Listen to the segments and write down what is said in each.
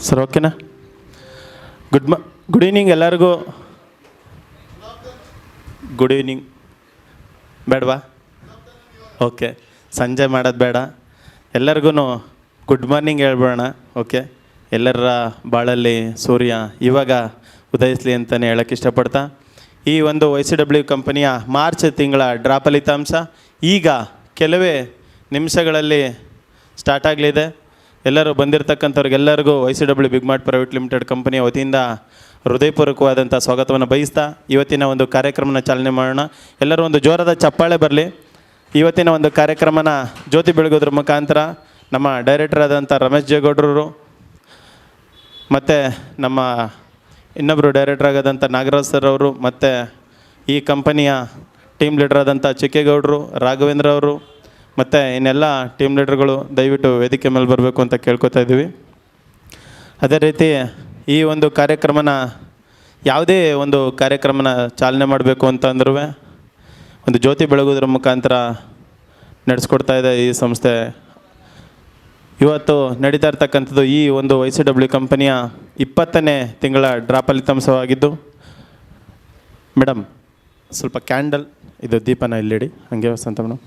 Sir ಓಕೆನಾ? Good evening ಎಲ್ಲರಿಗೂ. Good evening ಬೇಡವಾ? ಓಕೆ, ಸಂಜೆ ಮಾಡೋದು ಬೇಡ, ಎಲ್ಲರಿಗೂ ಗುಡ್ ಮಾರ್ನಿಂಗ್ ಹೇಳ್ಬಿಡೋಣ. ಓಕೆ, ಎಲ್ಲರ ಬಾಳಲ್ಲಿ ಸೂರ್ಯ ಇವಾಗ ಉದಯಿಸಲಿ ಅಂತಲೇ ಹೇಳೋಕ್ಕೆ ಇಷ್ಟಪಡ್ತಾ, ಈ ಒಂದು YCW ಕಂಪನಿಯ ಮಾರ್ಚ್ ತಿಂಗಳ ಡ್ರಾ ಫಲಿತಾಂಶ ಈಗ ಕೆಲವೇ ನಿಮಿಷಗಳಲ್ಲಿ ಸ್ಟಾರ್ಟ್ ಆಗಲಿದೆ. ಎಲ್ಲರೂ ಬಂದಿರತಕ್ಕಂಥವ್ರಿಗೆಲ್ಲರಿಗೂ YCW big mart private limited ಕಂಪನಿಯ ವತಿಯಿಂದ ಹೃದಯಪೂರ್ವಕವಾದಂಥ ಸ್ವಾಗತವನ್ನು ಬಯಸ್ತಾ ಇವತ್ತಿನ ಒಂದು ಕಾರ್ಯಕ್ರಮನ ಚಾಲನೆ ಮಾಡೋಣ. ಎಲ್ಲರೂ ಒಂದು ಜೋರಾದ ಚಪ್ಪಾಳೆ ಬರಲಿ. ಇವತ್ತಿನ ಒಂದು ಕಾರ್ಯಕ್ರಮನ ಜ್ಯೋತಿ ಬೆಳಗೋದ್ರ ಮುಖಾಂತರ ನಮ್ಮ ಡೈರೆಕ್ಟರ್ ಆದಂಥ ರಮೇಶ್ ಜೇಗೌಡರು ಮತ್ತು ನಮ್ಮ ಇನ್ನೊಬ್ಬರು ಡೈರೆಕ್ಟರ್ ಆಗೋದಂಥ ನಾಗರಾಜ್ ಸರ್ ಅವರು ಮತ್ತು ಈ ಕಂಪನಿಯ ಟೀಮ್ ಲೀಡರ್ ಆದಂಥ ಚಿಕ್ಕೇಗೌಡರು, ರಾಘವೇಂದ್ರ ಅವರು ಮತ್ತು ಇನ್ನೆಲ್ಲ ಟೀಮ್ ಲೀಡರ್ಗಳು ದಯವಿಟ್ಟು ವೇದಿಕೆ ಮೇಲೆ ಬರಬೇಕು ಅಂತ ಕೇಳ್ಕೊತಾ ಇದ್ದೀವಿ. ಅದೇ ರೀತಿ ಈ ಒಂದು ಕಾರ್ಯಕ್ರಮನ ಯಾವುದೇ ಒಂದು ಕಾರ್ಯಕ್ರಮನ ಚಾಲನೆ ಮಾಡಬೇಕು ಅಂತಂದ್ರೂ ಒಂದು ಜ್ಯೋತಿ ಬೆಳಗೋದ್ರ ಮುಖಾಂತರ ನಡೆಸ್ಕೊಡ್ತಾ ಇದೆ ಈ ಸಂಸ್ಥೆ. ಇವತ್ತು ನಡೀತಾ ಇರ್ತಕ್ಕಂಥದ್ದು ಈ ಒಂದು YCW ಕಂಪನಿಯ 20ನೇ ತಿಂಗಳ ಡ್ರಾ ಫಲಿತಾಂಶವಾಗಿದ್ದು, ಮೇಡಮ್ ಸ್ವಲ್ಪ ಕ್ಯಾಂಡಲ್ ಇದು ದೀಪನ ಇಲ್ಲಿಡಿ, ಹಂಗೆ ವಸಂತ ಮೇಡಮ್.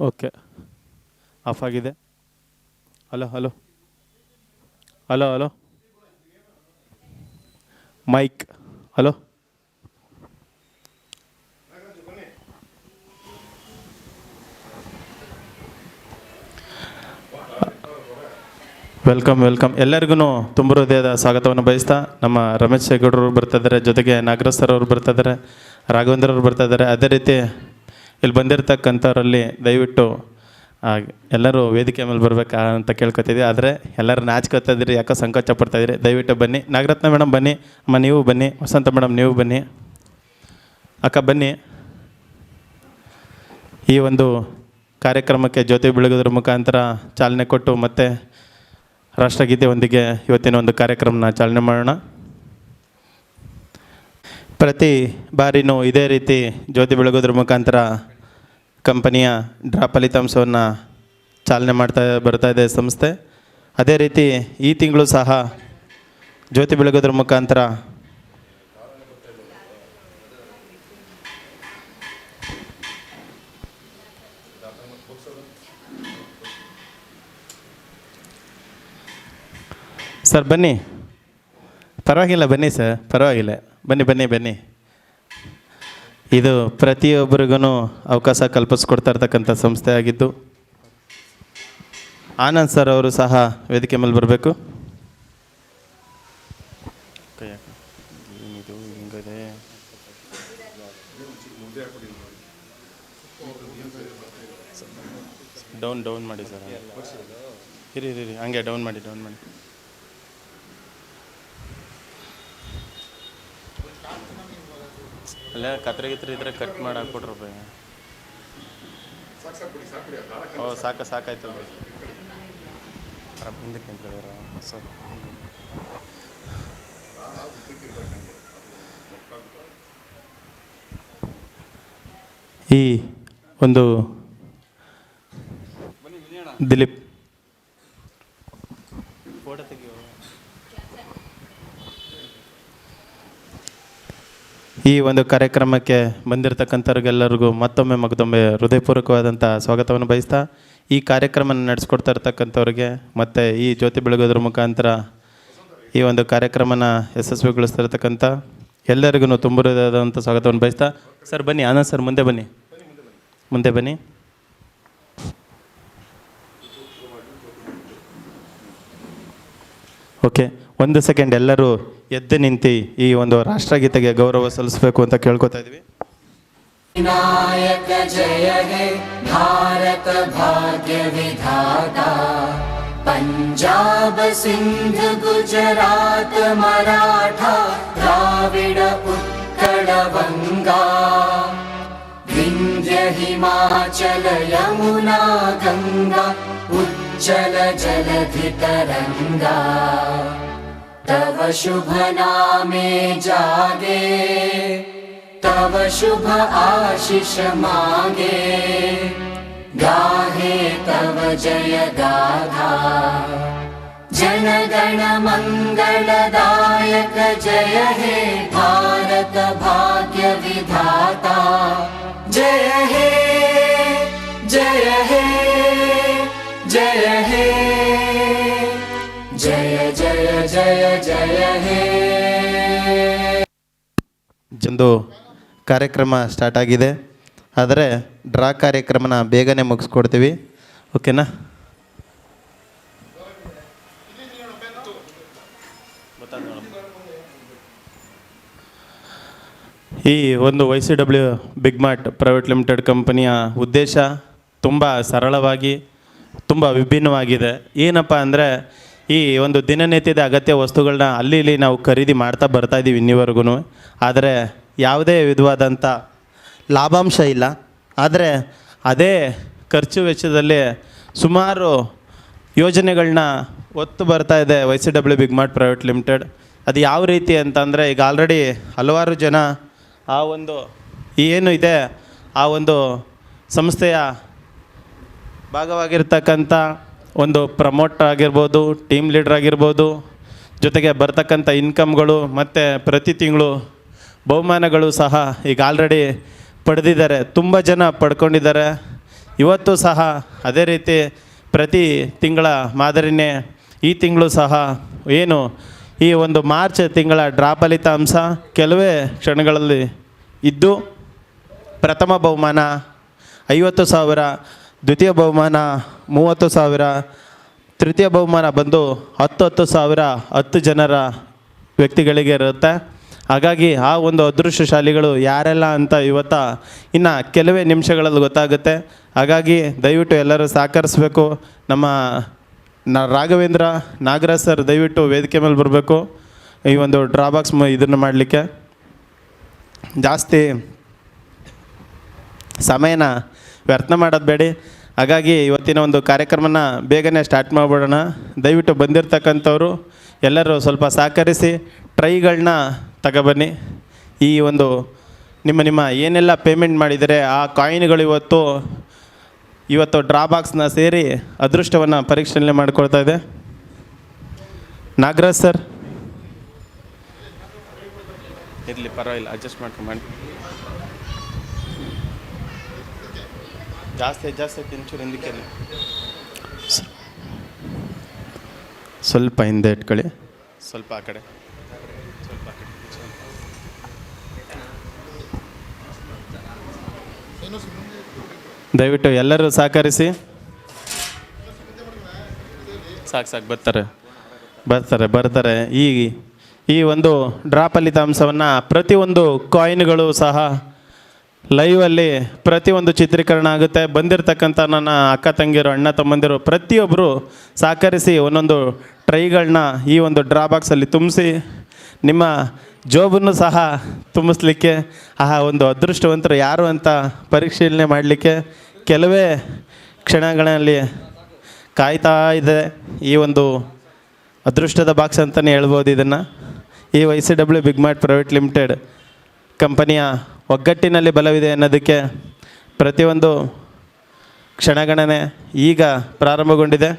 ಓಕೆ, ಆಫ್ ಆಗಿದೆ. Hello hello hello hello mic hello. Welcome ಎಲ್ಲರಿಗೂ ತುಂಬ ಹೃದಯದ ಸ್ವಾಗತವನ್ನು ಬಯಸ್ತಾ ನಮ್ಮ ರಮೇಶ್ ಜೇಗೌಡರು ಬರ್ತಾಯಿದ್ದಾರೆ, ಜೊತೆಗೆ ನಾಗರಾಜ್ ಸರ್ ಅವರು ಬರ್ತಾಯಿದ್ದಾರೆ, ರಾಘವೇಂದ್ರ ಅವರು ಬರ್ತಾಯಿದ್ದಾರೆ. ಅದೇ ರೀತಿ ಇಲ್ಲಿ ಬಂದಿರತಕ್ಕಂಥವ್ರಲ್ಲಿ ದಯವಿಟ್ಟು ಎಲ್ಲರೂ ವೇದಿಕೆ ಮೇಲೆ ಬರಬೇಕಾ ಅಂತ ಕೇಳ್ಕೊತಿದ್ವಿ. ಆದರೆ ಎಲ್ಲರೂ ನಾಚ್ಕೊತಾ ಇದ್ದೀರಿ, ಯಾಕೋ ಸಂಕೋಚ ಪಡ್ತಾಯಿದ್ದೀರಿ. ದಯವಿಟ್ಟು ಬನ್ನಿ. ನಾಗರತ್ನ ಮೇಡಮ್ ಬನ್ನಿ, ಅಮ್ಮ ನೀವು ಬನ್ನಿ, ವಸಂತ ಮೇಡಮ್ ನೀವು ಬನ್ನಿ, ಅಕ್ಕ ಬನ್ನಿ. ಈ ಒಂದು ಕಾರ್ಯಕ್ರಮಕ್ಕೆ ಜ್ಯೋತಿ ಬೆಳಗೋದ್ರ ಮುಖಾಂತರ ಚಾಲನೆ ಕೊಟ್ಟು ಮತ್ತು ರಾಷ್ಟ್ರಗೀತೆಯೊಂದಿಗೆ ಇವತ್ತಿನ ಒಂದು ಕಾರ್ಯಕ್ರಮನ ಚಾಲನೆ ಮಾಡೋಣ. ಪ್ರತಿ ಬಾರಿನೂ ಇದೇ ರೀತಿ ಜ್ಯೋತಿ ಬೆಳಗೋದ್ರ ಮುಖಾಂತರ ಕಂಪನಿಯ ಡ್ರಾ ಫಲಿತಾಂಶವನ್ನು ಚಾಲನೆ ಬರ್ತಾ ಇದೆ ಸಂಸ್ಥೆ. ಅದೇ ರೀತಿ ಈ ತಿಂಗಳು ಸಹ ಜ್ಯೋತಿ ಬೆಳಗೋದ್ರ ಮುಖಾಂತರ ಸರ್ ಬನ್ನಿ, ಪರವಾಗಿಲ್ಲ ಬನ್ನಿ ಸರ್, ಪರವಾಗಿಲ್ಲ ಬನ್ನಿ. ಇದು ಪ್ರತಿಯೊಬ್ಬರಿಗೂ ಅವಕಾಶ ಕಲ್ಪಿಸ್ಕೊಡ್ತಾ ಇರ್ತಕ್ಕಂಥ ಸಂಸ್ಥೆ ಆಗಿದ್ದು, ಆನಂದ್ ಸರ್ ಅವರು ಸಹ ವೇದಿಕೆ ಮೇಲೆ ಬರಬೇಕು. ಡೌನ್ ಮಾಡಿ ಸರ್, ಇರಿ ಹಂಗೆ ಡೌನ್ ಮಾಡಿ. ಅಲ್ಲ ಕತ್ರೆ ಇದ್ರೆ ಕಟ್ ಮಾಡಿ ಹಾಕ್ಕೊಟ್ರು ಬೈ. ಓ ಸಾಕಾಯ್ತು ಹಿಂದಕ್ಕೆ ನಿಂತಿದ್ದಾರೆ ಸರ್. ಈ ಒಂದು ದಿಲೀಪ್ ಫೋಟೋ ತೆಗಿಯೋ. ಈ ಒಂದು ಕಾರ್ಯಕ್ರಮಕ್ಕೆ ಬಂದಿರತಕ್ಕಂಥವ್ರಿಗೆಲ್ಲರಿಗೂ ಮತ್ತೊಮ್ಮೆ ಹೃದಯಪೂರ್ವಕವಾದಂಥ ಸ್ವಾಗತವನ್ನು ಬಯಸ್ತಾ, ಈ ಕಾರ್ಯಕ್ರಮ ನಡೆಸ್ಕೊಡ್ತಾ ಇರ್ತಕ್ಕಂಥವ್ರಿಗೆ ಮತ್ತು ಈ ಜ್ಯೋತಿ ಬೆಳಗೋದ್ರ ಮುಖಾಂತರ ಈ ಒಂದು ಕಾರ್ಯಕ್ರಮನ ಯಶಸ್ವಿಗೊಳಿಸ್ತಿರ್ತಕ್ಕಂಥ ಎಲ್ಲರಿಗೂ ತುಂಬ ಹೃದಯವಾದಂಥ ಸ್ವಾಗತವನ್ನು ಬಯಸ್ತಾ, ಸರ್ ಬನ್ನಿ, ಆನಂದ್ ಸರ್ ಮುಂದೆ ಬನ್ನಿ. ಓಕೆ, ಒಂದು ಸೆಕೆಂಡ್ ಎಲ್ಲರೂ ಎದ್ದು ನಿಂತು ಈ ಒಂದು ರಾಷ್ಟ್ರಗೀತೆಗೆ ಗೌರವ ಸಲ್ಲಿಸಬೇಕು ಅಂತ ಕೇಳ್ಕೊತಾ ಇದ್ವಿ. विनायक जय हे भारत भाग्य विधाता पंजाब सिंध गुजरात मराठा द्राविड उत्कल वंगा विंध्य हिमाचल यमुना गंगा उच्चल जलधि तरंगा तव शुभ नामे जागे तव शुभ आशीष मांगे गाहे तव जय गाथा जन गण मंगलदायक जय हे भारत भाग्य विधाता जय हे जय हे जय हे जय जय जय जय हे ಜಂದು ಕಾರ್ಯಕ್ರಮ ಸ್ಟಾರ್ಟ್ ಆಗಿದೆ. ಆದರೆ ಡ್ರಾ ಕಾರ್ಯಕ್ರಮನ ಬೇಗನೆ ಮುಗಿಸ್ಕೊಡ್ತೀವಿ. ಓಕೆನಾ? ಈ ಒಂದು YCW big mart private limited ಕಂಪನಿಯ ಉದ್ದೇಶ ತುಂಬ ಸರಳವಾಗಿ ತುಂಬ ವಿಭಿನ್ನವಾಗಿದೆ. ಏನಪ್ಪ ಅಂದರೆ ಈ ಒಂದು ದಿನನಿತ್ಯದ ಅಗತ್ಯ ವಸ್ತುಗಳನ್ನ ಅಲ್ಲಿ ಇಲ್ಲಿ ನಾವು ಖರೀದಿ ಮಾಡ್ತಾ ಬರ್ತಾಯಿದ್ದೀವಿ ಇನ್ನಿವರೆಗೂ. ಆದರೆ ಯಾವುದೇ ವಿಧವಾದಂಥ ಲಾಭಾಂಶ ಇಲ್ಲ. ಆದರೆ ಅದೇ ಖರ್ಚು ವೆಚ್ಚದಲ್ಲಿ ಸುಮಾರು ಯೋಜನೆಗಳನ್ನ ಒತ್ತು ಬರ್ತಾ ಇದೆ YCW big mart private limited. ಅದು ಯಾವ ರೀತಿ ಅಂತಂದರೆ, ಈಗ ಆಲ್ರೆಡಿ ಹಲವಾರು ಜನ ಆ ಒಂದು ಏನು ಇದೆ ಆ ಒಂದು ಸಂಸ್ಥೆಯ ಭಾಗವಾಗಿರ್ತಕ್ಕಂಥ ಒಂದು ಪ್ರಮೋಟರ್ ಆಗಿರ್ಬೋದು, ಟೀಮ್ ಲೀಡರ್ ಆಗಿರ್ಬೋದು, ಜೊತೆಗೆ ಬರ್ತಕ್ಕಂಥ ಇನ್ಕಮ್ಗಳು ಮತ್ತು ಪ್ರತಿ ತಿಂಗಳು ಬಹುಮಾನಗಳು ಸಹ ಈಗ ಆಲ್ರೆಡಿ ಪಡೆದಿದ್ದಾರೆ. ತುಂಬ ಜನ ಪಡ್ಕೊಂಡಿದ್ದಾರೆ. ಇವತ್ತು ಸಹ ಅದೇ ರೀತಿ ಪ್ರತಿ ತಿಂಗಳ ಮಾದರಿನೇ ಈ ತಿಂಗಳು ಸಹ ಏನು ಈ ಒಂದು ಮಾರ್ಚ್ ತಿಂಗಳ ಡ್ರಾ ಫಲಿತಾಂಶ ಕೆಲವೇ ಕ್ಷಣಗಳಲ್ಲಿ ಇದ್ದು, ಪ್ರಥಮ ಬಹುಮಾನ 50,000, ದ್ವಿತೀಯ ಬಹುಮಾನ 30,000, ತೃತೀಯ ಬಹುಮಾನ ಬಂದು 10,000 10 ಜನರ ವ್ಯಕ್ತಿಗಳಿಗೆ ಇರುತ್ತೆ. ಹಾಗಾಗಿ ಆ ಒಂದು ಅದೃಷ್ಟಶಾಲಿಗಳು ಯಾರೆಲ್ಲ ಅಂತ ಇವತ್ತು ಇನ್ನು ಕೆಲವೇ ನಿಮಿಷಗಳಲ್ಲಿ ಗೊತ್ತಾಗುತ್ತೆ. ಹಾಗಾಗಿ ದಯವಿಟ್ಟು ಎಲ್ಲರೂ ಸಹಕರಿಸಬೇಕು. ನಮ್ಮ ರಾಘವೇಂದ್ರ ನಾಗರಾಜ್ ಸರ್ ದಯವಿಟ್ಟು ವೇದಿಕೆ ಮೇಲೆ ಬರಬೇಕು ಈ ಒಂದು ಡ್ರಾಬಾಕ್ಸ್ ಇದನ್ನು ಮಾಡಲಿಕ್ಕೆ. ಜಾಸ್ತಿ ಸಮಯನ ವ್ಯರ್ಥ ಮಾಡೋದು ಬೇಡಿ. ಹಾಗಾಗಿ ಇವತ್ತಿನ ಒಂದು ಕಾರ್ಯಕ್ರಮನ ಬೇಗನೆ ಸ್ಟಾರ್ಟ್ ಮಾಡಿಬಿಡೋಣ. ದಯವಿಟ್ಟು ಬಂದಿರತಕ್ಕಂಥವ್ರು ಎಲ್ಲರೂ ಸ್ವಲ್ಪ ಸಹಕರಿಸಿ ಟ್ರೈಗಳನ್ನ ತಗೊಬನ್ನಿ. ಈ ಒಂದು ನಿಮ್ಮ ಏನೆಲ್ಲ ಪೇಮೆಂಟ್ ಮಾಡಿದರೆ ಆ ಕಾಯಿನ್ಗಳು ಇವತ್ತು ಡ್ರಾಬಾಕ್ಸ್ನ ಸೇರಿ ಅದೃಷ್ಟವನ್ನು ಪರೀಕ್ಷಣೆ ಮಾಡಿಕೊಳ್ತಾ ಇದೆ. ನಾಗರಾಜ್ ಸರ್ ಇರಲಿ, ಪರವಾಗಿಲ್ಲ, ಅಡ್ಜಸ್ಟ್ ಮಾಡ್ಕೊಂಡು ಜಾಸ್ತಿ ತಿಂಚೂರು ಹಿಂದಕ್ಕೆ ಸ್ವಲ್ಪ ಹಿಂದೆ ಇಟ್ಕೊಳ್ಳಿ, ಸ್ವಲ್ಪ ಆ ಕಡೆ, ಸ್ವಲ್ಪ ಆ ಕಡೆ. ದಯವಿಟ್ಟು ಎಲ್ಲರೂ ಸಹಕರಿಸಿ. ಸಾಕು ಬರ್ತಾರೆ. ಈ ಒಂದು ಡ್ರಾ ಫಲಿತಾಂಶವನ್ನು ಪ್ರತಿಯೊಂದು ಕಾಯಿನ್ಗಳು ಸಹ ಲೈವಲ್ಲಿ ಪ್ರತಿಯೊಂದು ಚಿತ್ರೀಕರಣ ಆಗುತ್ತೆ. ಬಂದಿರತಕ್ಕಂಥ ನನ್ನ ಅಕ್ಕ ತಂಗಿರು, ಅಣ್ಣ ತಮ್ಮಂದಿರು ಪ್ರತಿಯೊಬ್ಬರು ಸಹಕರಿಸಿ ಒಂದೊಂದು ಟ್ರೈಗಳನ್ನ ಈ ಒಂದು ಡ್ರಾ ಬಾಕ್ಸಲ್ಲಿ ತುಂಬಿಸಿ ನಿಮ್ಮ ಜೋಬನ್ನು ಸಹ ತುಂಬಿಸ್ಲಿಕ್ಕೆ, ಆ ಒಂದು ಅದೃಷ್ಟವಂತರು ಯಾರು ಅಂತ ಪರಿಶೀಲನೆ ಮಾಡಲಿಕ್ಕೆ ಕೆಲವೇ ಕ್ಷಣಗಳಲ್ಲಿ ಕಾಯ್ತಾ ಇದೆ ಈ ಒಂದು ಅದೃಷ್ಟದ ಬಾಕ್ಸ್ ಅಂತಲೇ ಹೇಳ್ಬೋದು ಇದನ್ನು. ಈ YCW big mart private limited ಕಂಪನಿಯ ಒಗ್ಗಟ್ಟಿನಲ್ಲಿ ಬಲವಿದೆ ಅನ್ನೋದಕ್ಕೆ ಪ್ರತಿಯೊಂದು ಕ್ಷಣಗಣನೆ ಈಗ ಪ್ರಾರಂಭಗೊಂಡಿದೆ.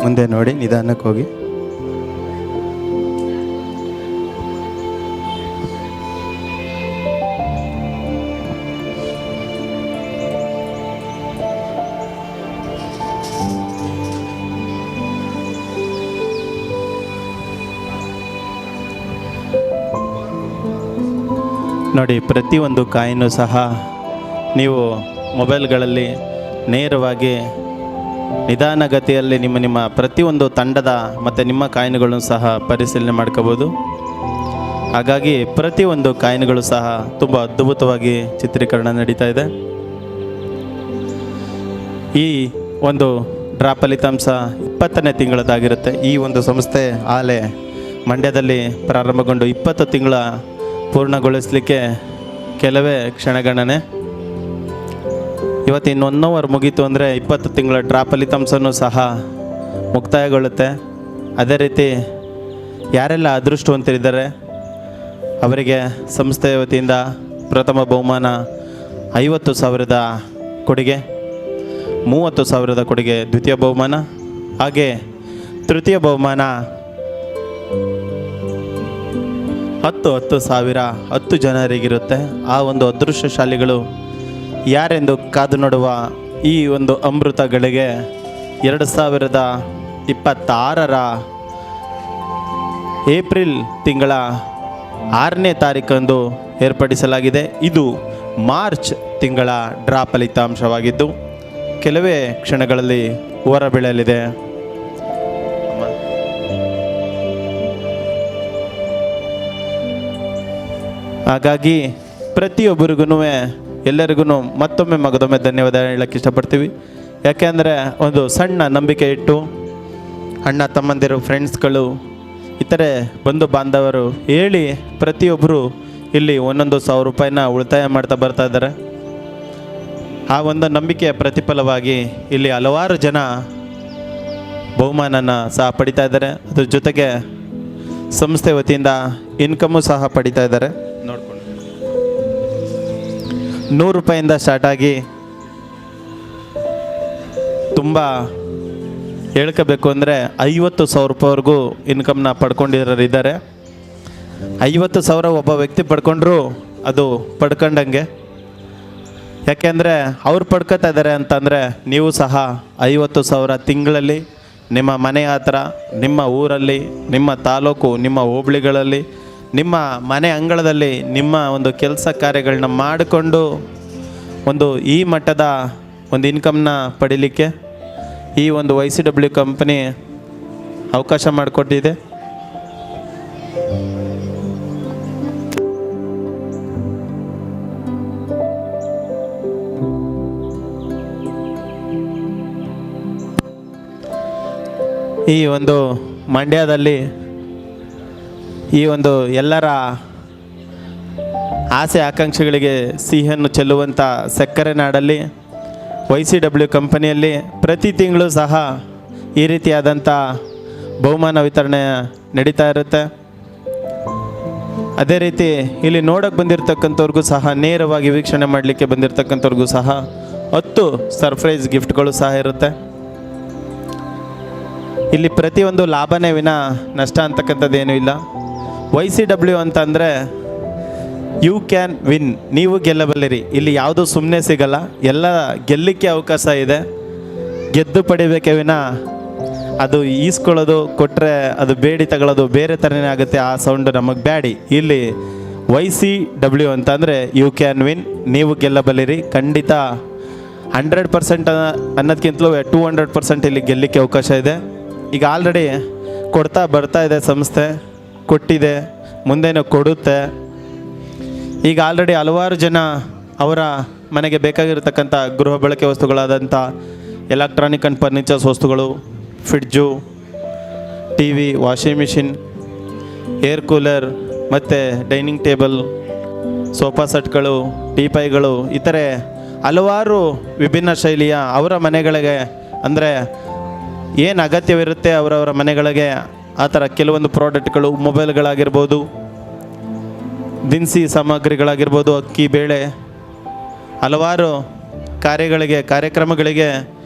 ಮುಂದೆ ನೋಡಿ, ನಿಧಾನಕ್ಕೆ ಹೋಗಿ. ನೋಡಿ, ಪ್ರತಿಯೊಂದು ಕಾಯಿನೂ ಸಹ ನೀವು ಮೊಬೈಲ್ಗಳಲ್ಲಿ ನೇರವಾಗಿ ನಿಧಾನಗತಿಯಲ್ಲಿ ನಿಮ್ಮ ಪ್ರತಿಯೊಂದು ತಂಡದ ಮತ್ತು ನಿಮ್ಮ ಕಾಯಿನ್ಗಳನ್ನು ಸಹ ಪರಿಶೀಲನೆ ಮಾಡ್ಕೋಬೋದು. ಹಾಗಾಗಿ ಪ್ರತಿಯೊಂದು ಕಾಯಿನ್ಗಳು ಸಹ ತುಂಬ ಅದ್ಭುತವಾಗಿ ಚಿತ್ರೀಕರಣ ನಡೀತಾ ಇದೆ. ಈ ಒಂದು ಡ್ರಾ ಫಲಿತಾಂಶ 20ನೇ ತಿಂಗಳದಾಗಿರುತ್ತೆ. ಈ ಒಂದು ಸಂಸ್ಥೆ ಆಲೆ ಮಂಡ್ಯದಲ್ಲಿ ಪ್ರಾರಂಭಗೊಂಡು 20 ತಿಂಗಳ ಪೂರ್ಣಗೊಳಿಸಲಿಕ್ಕೆ ಕೆಲವೇ ಕ್ಷಣಗಣನೆ. ಇವತ್ತು ಇನ್ನು 1 ಅವರ್ ಮುಗೀತು ಅಂದರೆ 20 ತಿಂಗಳ ಡ್ರಾ ಫಲಿತಾಂಶನೂ ಸಹ ಮುಕ್ತಾಯಗೊಳ್ಳುತ್ತೆ. ಅದೇ ರೀತಿ ಯಾರೆಲ್ಲ ಅದೃಷ್ಟವಂತರಿದ್ದಾರೆ ಅವರಿಗೆ ಸಂಸ್ಥೆಯ ವತಿಯಿಂದ ಪ್ರಥಮ ಬಹುಮಾನ 50,000 ಕೊಡುಗೆ, 30,000 ಕೊಡುಗೆ ದ್ವಿತೀಯ ಬಹುಮಾನ, ಹಾಗೆ ತೃತೀಯ ಬಹುಮಾನ 10,000 10 ಜನರಿಗಿರುತ್ತೆ. ಆ ಒಂದು ಅದೃಷ್ಟಶಾಲಿಗಳು ಯಾರೆಂದು ಕಾದು ನೋಡುವ ಈ ಒಂದು ಅಮೃತಗಳಿಗೆ 2026 ಏಪ್ರಿಲ್ ತಿಂಗಳ 6ನೇ ತಾರೀಕಂದು ಏರ್ಪಡಿಸಲಾಗಿದೆ. ಇದು ಮಾರ್ಚ್ ತಿಂಗಳ ಡ್ರಾ ಫಲಿತಾಂಶವಾಗಿದ್ದು ಕೆಲವೇ ಕ್ಷಣಗಳಲ್ಲಿ ಹೊರಬೀಳಲಿದೆ. ಹಾಗಾಗಿ ಪ್ರತಿಯೊಬ್ಬರಿಗೂ ಎಲ್ಲರಿಗೂ ಮತ್ತೊಮ್ಮೆ ಮಗದೊಮ್ಮೆ ಧನ್ಯವಾದ ಹೇಳಕ್ಕೆ ಇಷ್ಟಪಡ್ತೀವಿ. ಯಾಕೆಂದರೆ ಒಂದು ಸಣ್ಣ ನಂಬಿಕೆ ಇಟ್ಟು ಅಣ್ಣ ತಮ್ಮಂದಿರು, ಫ್ರೆಂಡ್ಸ್ಗಳು, ಇತರೆ ಬಂಧು ಬಾಂಧವರು ಹೇಳಿ ಪ್ರತಿಯೊಬ್ಬರು ಇಲ್ಲಿ 1,100 ರೂಪಾಯಿನ ಉಳಿತಾಯ ಮಾಡ್ತಾ ಬರ್ತಾ ಇದ್ದಾರೆ. ಆ ಒಂದು ನಂಬಿಕೆಯ ಪ್ರತಿಫಲವಾಗಿ ಇಲ್ಲಿ ಹಲವಾರು ಜನ ಬಹುಮಾನನ ಸಹ ಪಡಿತಾ ಇದ್ದಾರೆ. ಅದ್ರ ಜೊತೆಗೆ ಸಂಸ್ಥೆ ವತಿಯಿಂದ ಇನ್ಕಮ್ಮು ಸಹ ಪಡಿತಾ ಇದ್ದಾರೆ. ನೋಡ್ಕೊಂಡು 100 ರೂಪಾಯಿಂದ ಸ್ಟಾರ್ಟ್ ಆಗಿ ತುಂಬ ಹೇಳ್ಕೋಬೇಕು ಅಂದರೆ 50,000 ರೂಪಾಯಿವರೆಗೂ ಇನ್ಕಮ್ನ ಪಡ್ಕೊಂಡಿರೋರು ಇದ್ದಾರೆ. 50,000 ಒಬ್ಬ ವ್ಯಕ್ತಿ ಪಡ್ಕೊಂಡ್ರು ಅದು ಪಡ್ಕೊಂಡಂಗೆ. ಯಾಕೆಂದರೆ ಅವ್ರು ಪಡ್ಕೊತಾ ಇದ್ದಾರೆ ಅಂತಂದರೆ ನೀವು ಸಹ 50,000 ತಿಂಗಳಲ್ಲಿ ನಿಮ್ಮ ಮನೆ ಹತ್ರ, ನಿಮ್ಮ ಊರಲ್ಲಿ, ನಿಮ್ಮ ತಾಲೂಕು, ನಿಮ್ಮ ಹೋಬಳಿಗಳಲ್ಲಿ, ನಿಮ್ಮ ಮನೆ ಅಂಗಳದಲ್ಲಿ ನಿಮ್ಮ ಒಂದು ಕೆಲಸ ಕಾರ್ಯಗಳನ್ನ ಮಾಡಿಕೊಂಡು ಒಂದು ಈ ಮಟ್ಟದ ಒಂದು ಇನ್ಕಮ್ನ ಪಡೀಲಿಕ್ಕೆ ಈ ಒಂದು YCW ಕಂಪನಿ ಅವಕಾಶ ಮಾಡಿಕೊಟ್ಟಿದೆ. ಈ ಒಂದು ಮಂಡ್ಯದಲ್ಲಿ ಈ ಒಂದು ಎಲ್ಲರ ಆಸೆ ಆಕಾಂಕ್ಷೆಗಳಿಗೆ ಸಿಹಿಯನ್ನು ಚೆಲ್ಲುವಂಥ ಸಕ್ಕರೆ ನಾಡಲ್ಲಿ YCW ಕಂಪನಿಯಲ್ಲಿ ಪ್ರತಿ ತಿಂಗಳು ಸಹ ಈ ರೀತಿಯಾದಂಥ ಬಹುಮಾನ ವಿತರಣೆ ನಡೀತಾ ಇರುತ್ತೆ. ಅದೇ ರೀತಿ ಇಲ್ಲಿ ನೋಡೋಕ್ಕೆ ಬಂದಿರತಕ್ಕಂಥವ್ರಿಗೂ ಸಹ, ನೇರವಾಗಿ ವೀಕ್ಷಣೆ ಮಾಡಲಿಕ್ಕೆ ಬಂದಿರತಕ್ಕಂಥವ್ರಿಗೂ ಸಹ 10 ಸರ್ಪ್ರೈಸ್ ಗಿಫ್ಟ್ಗಳು ಸಹ ಇರುತ್ತೆ. ಇಲ್ಲಿ ಪ್ರತಿಯೊಂದು ಲಾಭನೇ ವಿನ ನಷ್ಟ ಅಂತಕ್ಕಂಥದ್ದು ಏನೂ ಇಲ್ಲ. YCW ಅಂತಂದರೆ ಯು ಕ್ಯಾನ್ ವಿನ್, ನೀವು ಗೆಲ್ಲಬಲ್ಲಿರಿ. ಇಲ್ಲಿ ಯಾವುದೂ ಸುಮ್ಮನೆ ಸಿಗಲ್ಲ, ಎಲ್ಲ ಗೆಲ್ಲಕ್ಕೆ ಅವಕಾಶ ಇದೆ. ಗೆದ್ದು ಪಡಿಬೇಕೇ ವಿನ ಅದು ಈಸ್ಕೊಳ್ಳೋದು ಕೊಟ್ಟರೆ ಅದು ಬೇಡಿ ತಗೊಳ್ಳೋದು ಬೇರೆ ಥರನೇ ಆಗುತ್ತೆ. ಆ ಸೌಂಡ್ ನಮಗೆ ಬ್ಯಾಡಿ. ಇಲ್ಲಿ YCW ಅಂತಂದರೆ ಯು ಕ್ಯಾನ್ ವಿನ್, ನೀವು ಗೆಲ್ಲಬಲ್ಲಿರಿ. ಖಂಡಿತ 100% ಅನ್ನೋದಕ್ಕಿಂತಲೂ 200% ಇಲ್ಲಿ ಗೆಲ್ಲಕ್ಕೆ ಅವಕಾಶ ಇದೆ. ಈಗ ಆಲ್ರೆಡಿ ಕೊಡ್ತಾ ಬರ್ತಾ ಇದೆ ಸಂಸ್ಥೆ, ಕೊಟ್ಟಿದೆ, ಮುಂದೇನೂ ಕೊಡುತ್ತೆ. ಈಗ ಆಲ್ರೆಡಿ ಹಲವಾರು ಜನ ಅವರ ಮನೆಗೆ ಬೇಕಾಗಿರತಕ್ಕಂಥ ಗೃಹ ಬಳಕೆ ವಸ್ತುಗಳಾದಂಥ ಎಲೆಕ್ಟ್ರಾನಿಕ್ ಆ್ಯಂಡ್ ಫರ್ನಿಚರ್ಸ್ ವಸ್ತುಗಳು, fridge, T V, washing machine, air cooler ಮತ್ತು ಡೈನಿಂಗ್ ಟೇಬಲ್, ಸೋಫಾ ಸೆಟ್ಗಳು, ಟೀಪಾಯ್ಗಳು, ಇತರೆ ಹಲವಾರು ವಿಭಿನ್ನ ಶೈಲಿಯ ಅವರ ಮನೆಗಳಿಗೆ ಅಂದರೆ ಏನು ಅಗತ್ಯವಿರುತ್ತೆ ಅವರವರ ಮನೆಗಳಿಗೆ ಆ ಥರ ಕೆಲವೊಂದು ಪ್ರಾಡಕ್ಟ್ಗಳು, ಮೊಬೈಲ್ಗಳಾಗಿರ್ಬೋದು, ದಿನಸಿ ಸಾಮಗ್ರಿಗಳಾಗಿರ್ಬೋದು, ಅಕ್ಕಿ ಬೇಳೆ, ಹಲವಾರು ಕಾರ್ಯಕ್ರಮಗಳಿಗೆ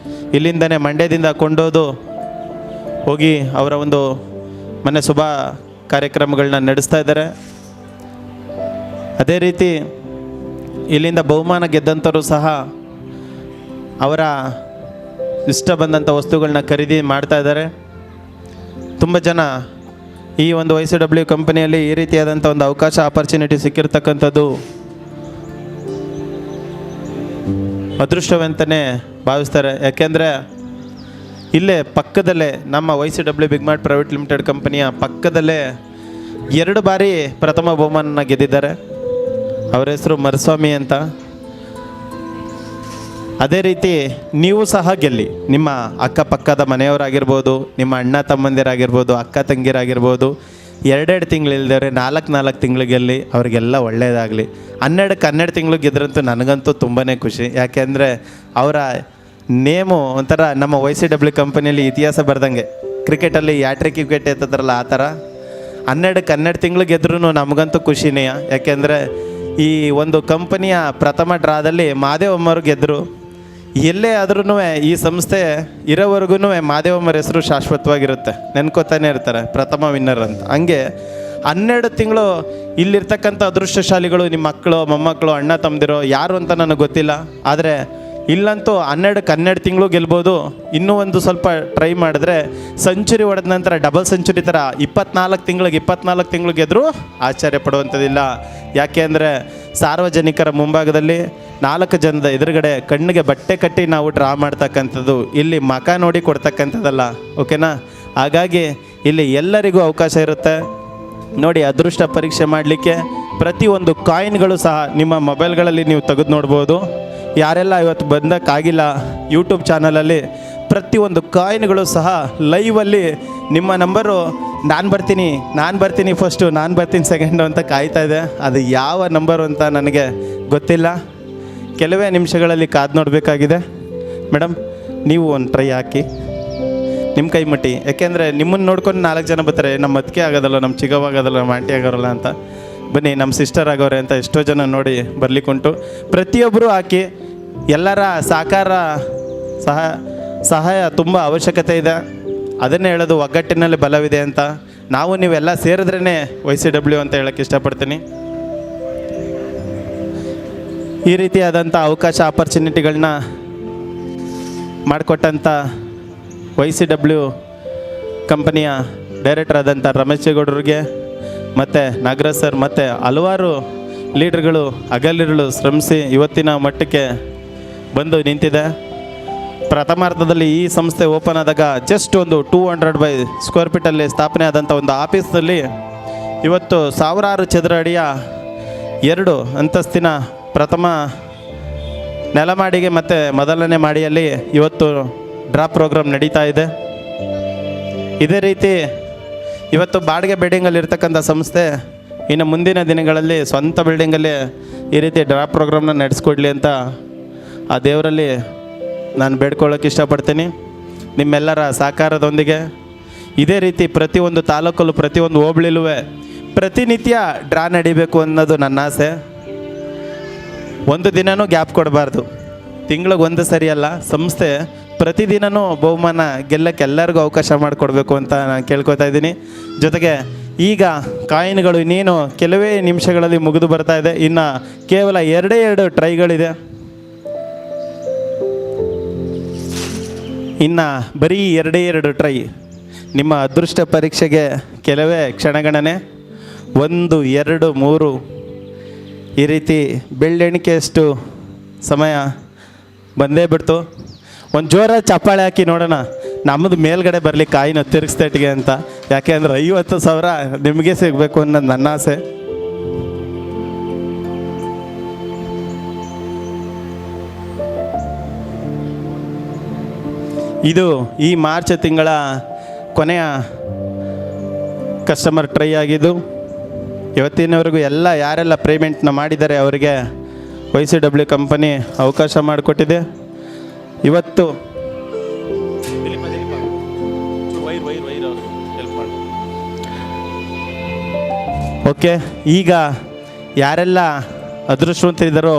ಇಲ್ಲಿಂದನೇ ಮಂಡ್ಯದಿಂದ ಕೊಂಡೋದು ಹೋಗಿ ಅವರ ಒಂದು ಮನೆ ಶುಭ ಕಾರ್ಯಕ್ರಮಗಳನ್ನ ನಡೆಸ್ತಾ ಇದ್ದಾರೆ. ಅದೇ ರೀತಿ ಇಲ್ಲಿಂದ ಬಹುಮಾನ ಗೆದ್ದಂಥವರು ಸಹ ಅವರ ಇಷ್ಟ ಬಂದಂಥ ವಸ್ತುಗಳನ್ನ ಖರೀದಿ ಮಾಡ್ತಾ ಇದ್ದಾರೆ. ತುಂಬ ಜನ ಈ ಒಂದು YCW ಕಂಪನಿಯಲ್ಲಿ ಈ ರೀತಿಯಾದಂಥ ಒಂದು ಅವಕಾಶ, ಆಪರ್ಚುನಿಟಿ ಸಿಕ್ಕಿರ್ತಕ್ಕಂಥದ್ದು ಅದೃಷ್ಟವಂತನೇ ಭಾವಿಸ್ತಾರೆ. ಯಾಕೆಂದರೆ ಇಲ್ಲೇ ಪಕ್ಕದಲ್ಲೇ ನಮ್ಮ YCW big mart private limited ಕಂಪನಿಯ ಪಕ್ಕದಲ್ಲೇ 2 ಬಾರಿ ಪ್ರಥಮ ಬಹುಮಾನ ಗೆದ್ದಿದ್ದಾರೆ. ಅವರ ಹೆಸರು ಮರುಸ್ವಾಮಿ ಅಂತ. ಅದೇ ರೀತಿ ನೀವು ಸಹ ಗೆಲ್ಲಿ. ನಿಮ್ಮ ಅಕ್ಕಪಕ್ಕದ ಮನೆಯವರಾಗಿರ್ಬೋದು, ನಿಮ್ಮ ಅಣ್ಣ ತಮ್ಮಂದಿರಾಗಿರ್ಬೋದು, ಅಕ್ಕ ತಂಗಿರಾಗಿರ್ಬೋದು, 2 ತಿಂಗಳಿಲ್ದರೆ 4 ತಿಂಗಳು ಗೆಲ್ಲಿ, ಅವರಿಗೆಲ್ಲ ಒಳ್ಳೆಯದಾಗಲಿ. 12 ತಿಂಗಳು ಗೆದ್ರಂತೂ ನನಗಂತೂ ತುಂಬಾ ಖುಷಿ. ಯಾಕೆಂದರೆ ಅವರ ನೇಮು ಒಂಥರ ನಮ್ಮ YCW ಕಂಪನಿಯಲ್ಲಿ ಇತಿಹಾಸ ಬರ್ದಂಗೆ. ಕ್ರಿಕೆಟಲ್ಲಿ ಹ್ಯಾಟ್ರಿಕ್ ವಿಕೆಟ್ ಎತ್ತದ್ರಲ್ಲ ಆ ಥರ 12 ತಿಂಗಳು ಗೆದ್ರೂ ನಮಗಂತೂ ಖುಷಿನೇ. ಯಾಕೆಂದರೆ ಈ ಒಂದು ಕಂಪನಿಯ ಪ್ರಥಮ ಡ್ರಾದಲ್ಲಿ ಮಾದೇವಮ್ಮರು ಗೆದ್ದರು. ಎಲ್ಲೇ ಆದ್ರೂ ಈ ಸಂಸ್ಥೆ ಇರೋವರೆಗೂ ಮಾದೇವಮ್ಮರ ಹೆಸರು ಶಾಶ್ವತವಾಗಿರುತ್ತೆ, ನೆನ್ಕೋತಾನೆ ಇರ್ತಾರೆ ಪ್ರಥಮ ವಿನ್ನರ್ ಅಂತ. ಹಂಗೆ 12 ತಿಂಗಳು ಇಲ್ಲಿರ್ತಕ್ಕಂಥ ಅದೃಷ್ಟಶಾಲಿಗಳು ನಿಮ್ಮ ಮಕ್ಕಳು, ಮೊಮ್ಮಕ್ಕಳು, ಅಣ್ಣ ತಮ್ಮದಿರೋ ಯಾರು ಅಂತ ನನಗೆ ಗೊತ್ತಿಲ್ಲ. ಆದರೆ ಇಲ್ಲಂತೂ 12 ತಿಂಗಳು ಗೆಲ್ಬೋದು. ಇನ್ನೂ ಒಂದು ಸ್ವಲ್ಪ ಟ್ರೈ ಮಾಡಿದ್ರೆ ಸೆಂಚುರಿ ಹೊಡೆದ ನಂತರ ಡಬಲ್ ಸೆಂಚುರಿ ಥರ 24 ತಿಂಗಳು ಗೆದ್ದರೂ ಆಶ್ಚರ್ಯ ಪಡುವಂಥದ್ದಿಲ್ಲ. ಯಾಕೆ ಅಂದರೆ ಸಾರ್ವಜನಿಕರ ಮುಂಭಾಗದಲ್ಲಿ 4 ಜನದ ಎದುರುಗಡೆ ಕಣ್ಣಿಗೆ ಬಟ್ಟೆ ಕಟ್ಟಿ ನಾವು ಡ್ರಾ ಮಾಡ್ತಕ್ಕಂಥದ್ದು, ಇಲ್ಲಿ ಮಕ ನೋಡಿ ಕೊಡ್ತಕ್ಕಂಥದ್ದಲ್ಲ. ಓಕೆನಾ? ಹಾಗಾಗಿ ಇಲ್ಲಿ ಎಲ್ಲರಿಗೂ ಅವಕಾಶ ಇರುತ್ತೆ. ನೋಡಿ, ಅದೃಷ್ಟ ಪರೀಕ್ಷೆ ಮಾಡಲಿಕ್ಕೆ ಪ್ರತಿಯೊಂದು ಕಾಯಿನ್ಗಳು ಸಹ ನಿಮ್ಮ ಮೊಬೈಲ್ಗಳಲ್ಲಿ ನೀವು ತೆಗೆದು ನೋಡ್ಬೋದು. ಯಾರೆಲ್ಲ ಇವತ್ತು ಬಂದಕ್ಕಾಗಿಲ್ಲ ಯೂಟ್ಯೂಬ್ ಚಾನಲಲ್ಲಿ ಪ್ರತಿಯೊಂದು ಕಾಯಿನ್ಗಳು ಸಹ ಲೈವಲ್ಲಿ ನಿಮ್ಮ ನಂಬರು ನಾನು ಬರ್ತೀನಿ ಫಸ್ಟು, ನಾನು ಬರ್ತೀನಿ ಸೆಕೆಂಡು ಅಂತ ಕಾಯ್ತಾ ಇದೆ. ಅದು ಯಾವ ನಂಬರು ಅಂತ ನನಗೆ ಗೊತ್ತಿಲ್ಲ. ಕೆಲವೇ ನಿಮಿಷಗಳಲ್ಲಿ ಕಾದು ನೋಡಬೇಕಾಗಿದೆ. ಮೇಡಮ್, ನೀವು ಒಂದು ಟ್ರೈ ಹಾಕಿ ನಿಮ್ಮ ಕೈ ಮುಟ್ಟಿ. ಯಾಕೆಂದರೆ ನಿಮ್ಮನ್ನು ನೋಡ್ಕೊಂಡು 4 ಜನ ಬರ್ತಾರೆ, ನಮ್ಮ ಅತ್ತಿಗೆ ಆಗೋದಲ್ಲ, ನಮ್ಮ ಚಿಗವ್ವ ಆಗೋದಲ್ಲ, ನಮ್ಮ ಆಂಟಿ ಆಗೋರಲ್ಲ ಅಂತ. ಬನ್ನಿ ನಮ್ಮ ಸಿಸ್ಟರ್ ಆಗೋರೆ ಅಂತ ಎಷ್ಟೋ ಜನ ನೋಡಿ ಬರಲಿಕ್ಕುಂಟು. ಪ್ರತಿಯೊಬ್ಬರೂ ಹಾಕಿ. ಎಲ್ಲರ ಸಹಾಯ ತುಂಬ ಅವಶ್ಯಕತೆ ಇದೆ. ಅದನ್ನೇ ಹೇಳೋದು, ಒಗ್ಗಟ್ಟಿನಲ್ಲಿ ಬಲವಿದೆ ಅಂತ. ನಾವು ನೀವೆಲ್ಲ ಸೇರಿದ್ರೇ YCW ಅಂತ ಹೇಳೋಕ್ಕೆ ಇಷ್ಟಪಡ್ತೀನಿ. ಈ ರೀತಿಯಾದಂಥ ಅವಕಾಶ, ಆಪರ್ಚುನಿಟಿಗಳನ್ನ ಮಾಡಿಕೊಟ್ಟಂಥ YCW ಕಂಪನಿಯ ಡೈರೆಕ್ಟರ್ ಆದಂಥ ರಮೇಶ್ ಗೌಡ್ರಿಗೆ ಮತ್ತು ನಾಗರಾಜ್ ಸರ್ ಮತ್ತು ಹಲವಾರು ಲೀಡರ್ಗಳು ಹಗಲಿರುಳು ಶ್ರಮಿಸಿ ಇವತ್ತಿನ ಮಟ್ಟಕ್ಕೆ ಬಂದು ನಿಂತಿದೆ. ಪ್ರಥಮಾರ್ಧದಲ್ಲಿ ಈ ಸಂಸ್ಥೆ ಓಪನ್ ಆದಾಗ ಜಸ್ಟ್ ಒಂದು 200 by ಸ್ಕ್ವೇರ್ ಫೀಟಲ್ಲಿ ಸ್ಥಾಪನೆ ಆದಂಥ ಒಂದು ಆಫೀಸಲ್ಲಿ ಇವತ್ತು 1000 ಚದರ ಅಡಿಯ 2 ಅಂತಸ್ತಿನ ಪ್ರಥಮ ನೆಲಮಾಡಿಗೆ ಮತ್ತು ಮೊದಲನೇ ಮಾಡಿಯಲ್ಲಿ ಇವತ್ತು ಡ್ರಾಪ್ ಪ್ರೋಗ್ರಾಮ್ ನಡೀತಾ ಇದೆ. ಇದೇ ರೀತಿ ಇವತ್ತು ಬಾಡಿಗೆ ಬಿಲ್ಡಿಂಗಲ್ಲಿ ಇರ್ತಕ್ಕಂಥ ಸಂಸ್ಥೆ ಇನ್ನು ಮುಂದಿನ ದಿನಗಳಲ್ಲಿ ಸ್ವಂತ ಬಿಲ್ಡಿಂಗಲ್ಲಿ ಈ ರೀತಿ ಡ್ರಾಪ್ ಪ್ರೋಗ್ರಾಮ್ನ ನಡೆಸ್ಕೊಡ್ಲಿ ಅಂತ ಆ ದೇವರಲ್ಲಿ ನಾನು ಬೇಡ್ಕೊಳ್ಳೋಕೆ ಇಷ್ಟಪಡ್ತೀನಿ. ನಿಮ್ಮೆಲ್ಲರ ಸಹಕಾರದೊಂದಿಗೆ ಇದೇ ರೀತಿ ಪ್ರತಿಯೊಂದು ತಾಲೂಕಲ್ಲೂ, ಪ್ರತಿಯೊಂದು ಹೋಬಳಿಲೂ ಪ್ರತಿನಿತ್ಯ ಡ್ರಾ ನಡಿಬೇಕು ಅನ್ನೋದು ನನ್ನ ಆಸೆ. ಒಂದು ದಿನವೂ ಗ್ಯಾಪ್ ಕೊಡಬಾರ್ದು. ತಿಂಗಳಿಗೆ ಒಂದು ಸರಿ ಅಲ್ಲ, ಸಂಸ್ಥೆ ಪ್ರತಿದಿನವೂ ಬಹುಮಾನ ಗೆಲ್ಲಕ್ಕೆ ಎಲ್ಲರಿಗೂ ಅವಕಾಶ ಮಾಡಿಕೊಡ್ಬೇಕು ಅಂತ ನಾನು ಕೇಳ್ಕೊತಾ ಇದ್ದೀನಿ. ಜೊತೆಗೆ ಈಗ ಕಾಯಿನ್ಗಳು ಇನ್ನೇನು ಕೆಲವೇ ನಿಮಿಷಗಳಲ್ಲಿ ಮುಗಿದು ಬರ್ತಾ ಇದೆ. ಇನ್ನು ಕೇವಲ 2 ಟ್ರೈಗಳಿದೆ. ಇನ್ನು ಬರೀ 2 ಟ್ರೈ. ನಿಮ್ಮ ಅದೃಷ್ಟ ಪರೀಕ್ಷೆಗೆ ಕೆಲವೇ ಕ್ಷಣಗಣನೆ. 1, 2, 3 ಈ ರೀತಿ ಬೆಳ್ಳೆಣಿಕೆಯಷ್ಟು ಸಮಯ ಬಂದೇ ಬಿಡ್ತು. ಒಂದು ಜೋರಾದ ಚಪ್ಪಾಳೆ ಹಾಕಿ ನೋಡೋಣ ನಮ್ಮದು ಮೇಲ್ಗಡೆ ಬರಲಿ ಕಾಯಿನ ತಿರುಗಿಸ್ತೇಟಿಗೆ ಅಂತ. ಯಾಕೆ ಅಂದರೆ 50,000 ನಿಮಗೆ ಸಿಗಬೇಕು ಅನ್ನೋದು ನನ್ನ ಆಸೆ. ಇದು ಈ ಮಾರ್ಚ್ ತಿಂಗಳ ಕೊನೆಯ ಕಸ್ಟಮರ್ ಟ್ರೈ ಆಗಿದ್ದು. ಇವತ್ತಿನವರೆಗೂ ಯಾರೆಲ್ಲ ಪೇಮೆಂಟ್ನ ಮಾಡಿದ್ದಾರೆ ಅವರಿಗೆ YCW ಕಂಪನಿ ಅವಕಾಶ ಮಾಡಿಕೊಟ್ಟಿದೆ. ಇವತ್ತು ಓಕೆ, ಈಗ ಯಾರೆಲ್ಲ ಅದೃಷ್ಟವಂತರಿದ್ದಾರೋ,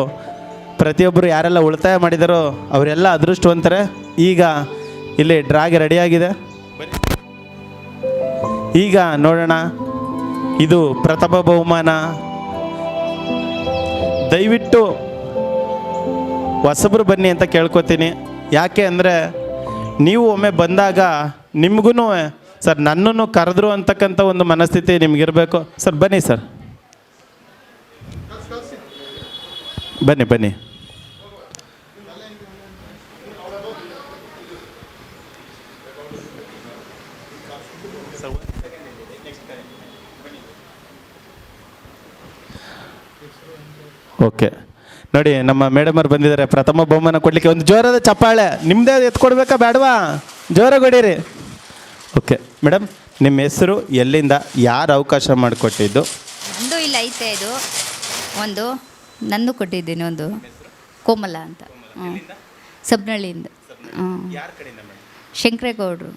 ಪ್ರತಿಯೊಬ್ಬರು ಯಾರೆಲ್ಲ ಉಳಿತಾಯ ಮಾಡಿದಾರೋ ಅವರೆಲ್ಲ ಅದೃಷ್ಟವಂತರೇ. ಈಗ ಇಲ್ಲಿ ಡ್ರಾಗ್ ರೆಡಿಯಾಗಿದೆ. ಈಗ ನೋಡೋಣ, ಇದು ಪ್ರಥಮ ಬಹುಮಾನ. ದಯವಿಟ್ಟು ಹೊಸಬ್ರು ಬನ್ನಿ ಅಂತ ಕೇಳ್ಕೊತೀನಿ. ಯಾಕೆ ಅಂದರೆ ನೀವು ಒಮ್ಮೆ ಬಂದಾಗ ನಿಮಗೂ ಸರ್ ನನ್ನನ್ನು ಕರೆದ್ರು ಅಂತಕ್ಕಂಥ ಒಂದು ಮನಸ್ಥಿತಿ ನಿಮಗಿರಬೇಕು. ಸರ್ ಬನ್ನಿ ಸರ್, ಬನ್ನಿ. ಓಕೆ ನೋಡಿ, ನಮ್ಮ ಮೇಡಮರು ಬಂದಿದ್ದಾರೆ ಪ್ರಥಮ ಬಹುಮಾನ ಕೊಡಲಿಕ್ಕೆ. ಒಂದು ಜೋರಾದ ಚಪ್ಪಾಳೆ. ನಿಮ್ಮದೇ ಎತ್ಕೊಡ್ಬೇಕಾ ಬೇಡವಾ? ಜೋರಾಗಿ ಹೊಡೀರಿ. ಓಕೆ ಮೇಡಮ್, ನಿಮ್ಮ ಹೆಸರು, ಎಲ್ಲಿಂದ, ಯಾರು ಅವಕಾಶ ಮಾಡಿಕೊಟ್ಟಿದ್ದು? ನಂದು ಇಲ್ಲ ಐತೆ ಇದು ಒಂದು, ನಂದು ಕೊಟ್ಟಿದ್ದೀನಿ ಒಂದು, ಕೋಮಲ ಅಂತ. ಸಬ್ನಳ್ಳಿಯಿಂದ. ಶಂಕರೇಗೌಡರು.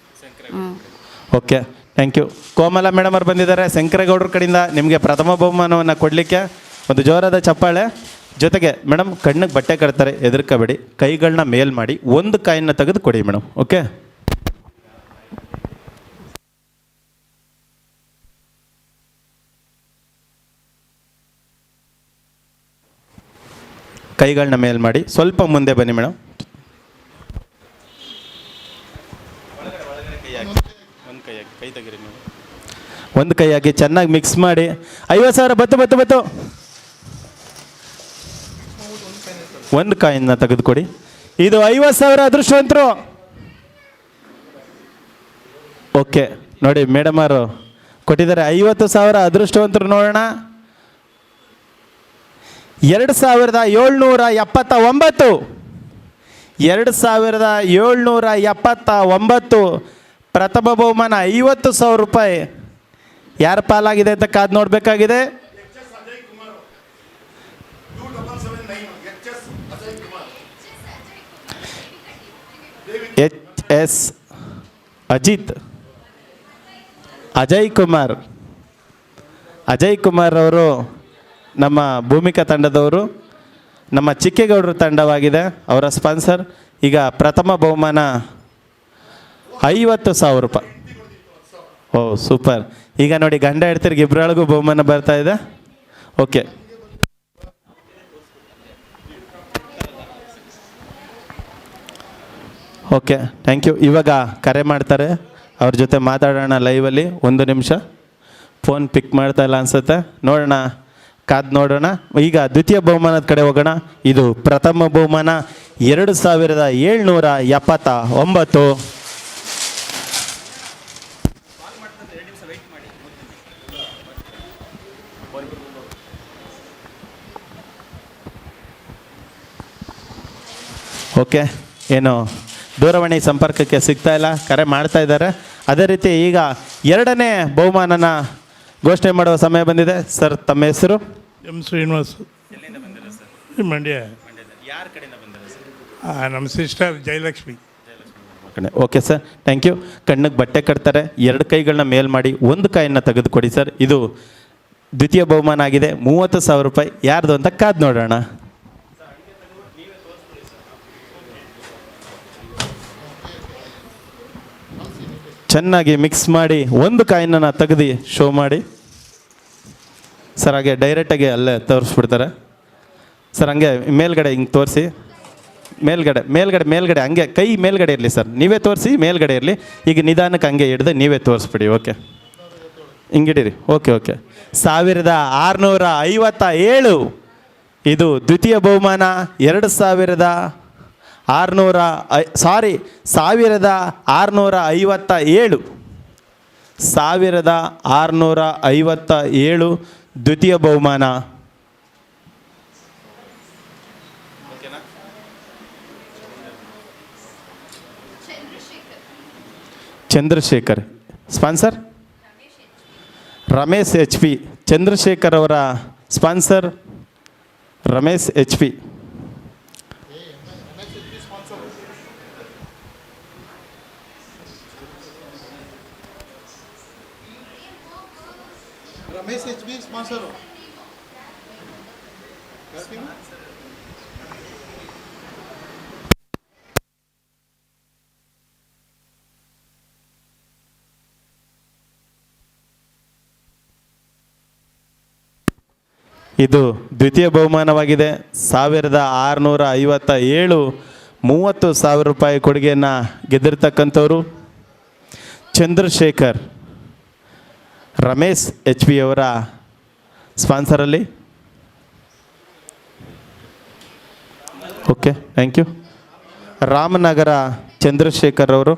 Okay, thank you. ಕೋಮಲ ಮೇಡಮರು ಬಂದಿದ್ದಾರೆ ಶಂಕರೇಗೌಡರ ಕಡೆಯಿಂದ ನಿಮಗೆ ಪ್ರಥಮ ಬಹುಮಾನವನ್ನು ಕೊಡಲಿಕ್ಕೆ. ಒಂದು ಜೋರಾದ ಚಪ್ಪಾಳೆ. ಜೊತೆಗೆ ಮೇಡಮ್ ಕಣ್ಣಿಗೆ ಬಟ್ಟೆ ಕಟ್ತಾರೆ, ಹೆದರ್ಕೋಬೇಡಿ. ಕೈಗಳನ್ನ ಮೇಲ್ ಮಾಡಿ ಒಂದು ಕಾಯಿನ ತೆಗೆದು ಕೊಡಿ ಮೇಡಮ್. ಓಕೆ, ಕೈಗಳನ್ನ ಮೇಲ್ ಮಾಡಿ ಸ್ವಲ್ಪ ಮುಂದೆ ಬನ್ನಿ ಮೇಡಮ್. ಒಂದು ಕೈ ಹಾಕಿ ಚೆನ್ನಾಗಿ ಮಿಕ್ಸ್ ಮಾಡಿ. 50,000 ಬತ್ತು. ಒಂದು ಕಾಯಿನ ತೆಗೆದುಕೊಡಿ. ಇದು 50,000 ಅದೃಷ್ಟವಂತರು. ಓಕೆ ನೋಡಿ, ಮೇಡಮ್ ಅವರು ಕೊಟ್ಟಿದ್ದಾರೆ 50,000 ಅದೃಷ್ಟವಂತರು. ನೋಡೋಣ, 2,779. 2,779 ಪ್ರಥಮ ಬಹುಮಾನ 50,000 ರೂಪಾಯಿ ಯಾರ ಪಾಲಾಗಿದೆ ಅಂತ ಕಾದು ನೋಡಬೇಕಾಗಿದೆ. HS ಅಜಿತ್, ಅಜಯ್ ಕುಮಾರ್ ಅವರು ನಮ್ಮ ಭೂಮಿಕಾ ತಂಡದವರು, ನಮ್ಮ ಚಿಕ್ಕೇಗೌಡರ ತಂಡವಾಗಿದೆ, ಅವರ ಸ್ಪಾನ್ಸರ್. ಈಗ ಪ್ರಥಮ ಬಹುಮಾನ 50,000 ರೂಪಾಯಿ. Oh super. ಈಗ ನೋಡಿ, ಗಂಡ ಹೆಡ್ತಿರ್ಗೆ ಇಬ್ಬರೊಳಗೂ ಬಹುಮಾನ ಬರ್ತಾ ಇದೆ. Okay, okay, thank you. ಇವಾಗ ಕರೆ ಮಾಡ್ತಾರೆ, ಅವ್ರ ಜೊತೆ ಮಾತಾಡೋಣ ಲೈವಲ್ಲಿ. 1 ನಿಮಿಷ. ಫೋನ್ ಪಿಕ್ ಮಾಡ್ತಾ ಇಲ್ಲ ಅನ್ಸುತ್ತೆ, ನೋಡೋಣ, ಕಾದು ನೋಡೋಣ. ಈಗ ದ್ವಿತೀಯ ಬಹುಮಾನದ ಕಡೆ ಹೋಗೋಣ. ಇದು ಪ್ರಥಮ ಬಹುಮಾನ 2,779. ಓಕೆ, ಏನು ದೂರವಾಣಿ ಸಂಪರ್ಕಕ್ಕೆ ಸಿಗ್ತಾ ಇಲ್ಲ, ಕರೆ ಮಾಡ್ತಾ ಇದ್ದಾರೆ. ಅದೇ ರೀತಿ ಈಗ 2ನೇ ಬಹುಮಾನನ ಘೋಷಣೆ ಮಾಡುವ ಸಮಯ ಬಂದಿದೆ. ಸರ್, ತಮ್ಮ ಹೆಸರು? ಎಂ ಶ್ರೀನಿವಾಸ್. ಎಲ್ಲಿಂದ ಬಂದಿರ ಸರ್? ಮಂಡ್ಯ. ಯಾರ ಕಡೆಯಿಂದ ಬಂದಿರ ಸರ್? ನಮ್ಮ sister Jayalakshmi. Okay sir, thank you. ಕಣ್ಣಿಗೆ ಬಟ್ಟೆ ಕಟ್ತಾರೆ, 2 ಕೈಗಳನ್ನ ಮೇಲ್ ಮಾಡಿ ಒಂದು ಕಾಯಿನ ತೆಗೆದುಕೊಡಿ ಸರ್. ಇದು ದ್ವಿತೀಯ ಬಹುಮಾನ ಆಗಿದೆ, 30,000 ರೂಪಾಯಿ. ಯಾರ್ದು ಅಂತ ಕಾದು ನೋಡೋಣ. ಚೆನ್ನಾಗಿ ಮಿಕ್ಸ್ ಮಾಡಿ ಒಂದು ಕಾಯಿನ ತೆಗೆದು ಶೋ ಮಾಡಿ. ಸರ್ ಹಾಗೆ ಡೈರೆಕ್ಟಾಗಿ ಅಲ್ಲೇ ತೋರಿಸ್ಬಿಡ್ತಾರೆ ಸರ್. ಹಂಗೆ ಮೇಲ್ಗಡೆ ಹಿಂಗೆ ತೋರಿಸಿ, ಮೇಲ್ಗಡೆ ಹಂಗೆ ಕೈ ಮೇಲ್ಗಡೆ ಇರಲಿ ಸರ್. ನೀವೇ ತೋರಿಸಿ, ಮೇಲ್ಗಡೆ ಇರಲಿ. ಈಗ ನಿಧಾನಕ್ಕೆ ಹಂಗೆ ಹಿಡ್ದು ನೀವೇ ತೋರಿಸ್ಬಿಡಿ. ಓಕೆ, ಹಿಂಗಿಡಿರಿ. ಓಕೆ. 1657 ಇದು ದ್ವಿತೀಯ ಬಹುಮಾನ. 1657 1657 ದ್ವಿತೀಯ ಬಹುಮಾನ. Chandrashekar sponsor Ramesh HP. ಚಂದ್ರಶೇಖರ್ ಅವರ sponsor Ramesh HP. Ramesh HB sponsor. ಇದು ದ್ವಿತೀಯ ಬಹುಮಾನವಾಗಿದೆ. 1657 30,000 ರೂಪಾಯಿ ಕೊಡುಗೆಯನ್ನು ಗೆದ್ದಿರ್ತಕ್ಕಂಥವ್ರು ಚಂದ್ರಶೇಖರ್ ರಮೇಶ್ HP ಅವರ ಸ್ಪಾನ್ಸರಲ್ಲಿ. Okay, thank you. Ramanagara Chandrashekar ಅವರು.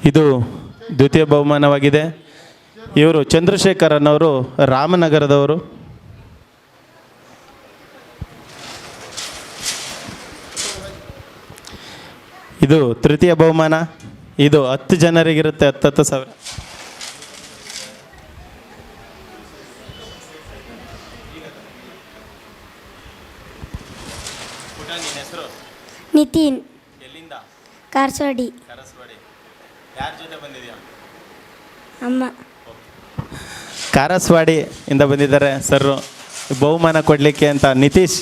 ಇದು ದ್ವಿತೀಯ ಬಹುಮಾನವಾಗಿದೆ. ಇವರು ಚಂದ್ರಶೇಖರ್ ಅನ್ನೋರು ರಾಮನಗರದವರು. ಇದು ತೃತೀಯ ಬಹುಮಾನ. ಇದು 10 ಜನರಿಗಿರುತ್ತೆ, 10,000. ನಿತಿನ್ ಎಲ್ಲಿಂದ? ಕಾರ್ಸೋಡಿ. ಯಾರ ಜೊತೆ ಬಂದಿದ್ಯಾ? ಅಮ್ಮ. ಕಾರಸ್ವಾಡಿ ಇಂದ ಬಂದಿದ್ದಾರೆ ಸರ್ ಬಹುಮಾನ ಕೊಡಲಿಕ್ಕೆ ಅಂತ. ನಿತೀಶ್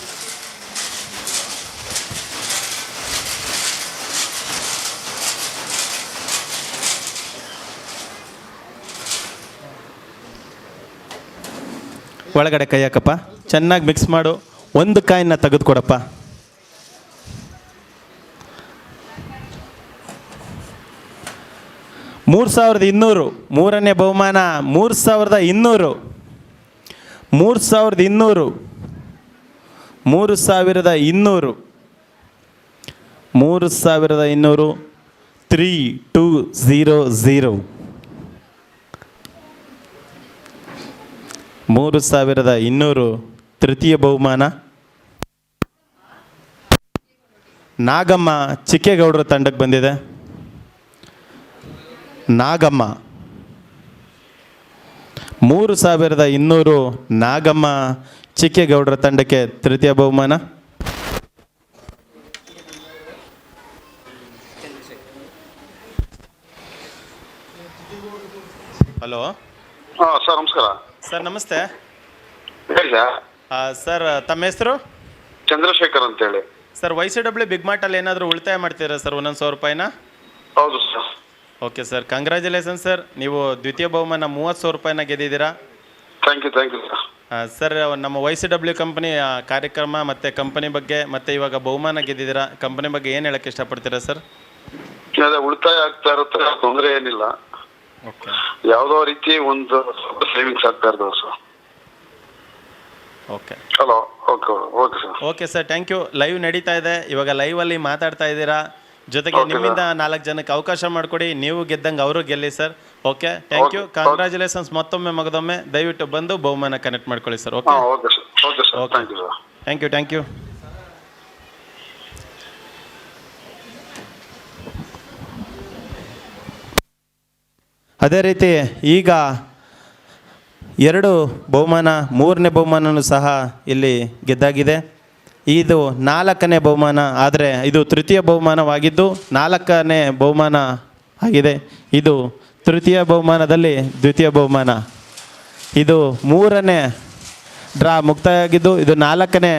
ಒಳಗಡೆ ಕೈ ಹಾಕಪ್ಪ, ಚೆನ್ನಾಗಿ ಮಿಕ್ಸ್ ಮಾಡು. ಒಂದು ಕಾಯಿನ ತೆಗೆದುಕೊಡಪ್ಪ. $3,200 ಮೂರನೇ ಬಹುಮಾನ. 3,200 3,200 3,200 3200 3,200 ತೃತೀಯ ಬಹುಮಾನ. ನಾಗಮ್ಮ ಚಿಕ್ಕೇಗೌಡರ ತಂಡಕ್ಕೆ ಬಂದಿದೆ. ನಾಗಮ್ಮ 3,200 ನಾಗಮ್ಮ ಚಿಕ್ಕೇಗೌಡರ ತಂಡಕ್ಕೆ ತೃತೀಯ ಬಹುಮಾನ. ಹಲೋ ಸರ್ ನಮಸ್ಕಾರ. ಸರ್ ನಮಸ್ತೆ. ಹೇಳಿ ಸರ್ ತಮ್ಮ ಹೆಸರು? ಚಂದ್ರಶೇಖರ್ ಅಂತೇಳಿ. ಸರ್ YCW ಬಿಗ್ ಮಾರ್ಟಲ್ಲಿ ಏನಾದರೂ ಉಳಿತಾಯ ಮಾಡ್ತೀರಾ ಸರ್ 1,100 ರೂಪಾಯಿನ? ಹೌದು sir. Okay sir, congratulation sir. ನೀವು ದ್ವಿತೀಯ ಬಹುಮಾನ 30,000 ರೂಪಾಯಿನ ಗೆದ್ದಿದ್ದೀರಾ. Thank you sir. ಸರ್ ನಮ್ಮ YCW ಕಂಪನಿ ಕಾರ್ಯಕ್ರಮ ಮತ್ತು ಕಂಪನಿ ಬಗ್ಗೆ ಮತ್ತು ಇವಾಗ ಬಹುಮಾನ ಗೆದ್ದಿದ್ದೀರಾ, ಕಂಪನಿ ಬಗ್ಗೆ ಏನು ಹೇಳಕ್ಕೆ ಇಷ್ಟಪಡ್ತೀರಾ ಸರ್? ಅದೇ ಉಳಿತಾಯ ಆಗ್ತಾ ಇರುತ್ತೆ, ತೊಂದರೆ ಏನಿಲ್ಲ. ಓಕೆ, ಯಾವುದೋ ರೀತಿ ಒಂದು ಸೇವಿಂಗ್ಸ್ ಆಗ್ತಾ ಇರ್ತದೆ sir. Okay. Hello. Okay okay sir. Okay sir, thank you. Live ನಡೀತಾ ಇದೆ ಇವಾಗ, ಲೈವಲ್ಲಿ ಮಾತಾಡ್ತಾ ಇದ್ದೀರಾ. ಜೊತೆಗೆ ನಿಮ್ಮಿಂದ 4 ಜನಕ್ಕೆ ಅವಕಾಶ ಮಾಡಿಕೊಡಿ, ನೀವು ಗೆದ್ದಂಗೆ ಅವರು ಗೆಲ್ಲಿ sir. Okay, thank you. Congratulations ಮತ್ತೊಮ್ಮೆ ಮಗದೊಮ್ಮೆ. ದಯವಿಟ್ಟು ಬಂದು ಬಹುಮಾನ ಕನೆಕ್ಟ್ ಮಾಡ್ಕೊಳ್ಳಿ sir. Okay okay sir. Okay sir. Thank you sir. Thank you. ಅದೇ ರೀತಿ ಈಗ 2 ಬಹುಮಾನ, 3ನೇ ಬಹುಮಾನನೂ ಸಹ ಇಲ್ಲಿ ಗೆದ್ದಾಗಿದೆ. ಇದು 4ನೇ ಬಹುಮಾನ, ಆದರೆ ಇದು ತೃತೀಯ ಬಹುಮಾನವಾಗಿದ್ದು 4ನೇ ಬಹುಮಾನ ಆಗಿದೆ. ಇದು ತೃತೀಯ ಬಹುಮಾನದಲ್ಲಿ ದ್ವಿತೀಯ ಬಹುಮಾನ. ಇದು 3ನೇ ಡ್ರಾ ಮುಕ್ತಾಯ ಆಗಿದ್ದು ಇದು 4ನೇ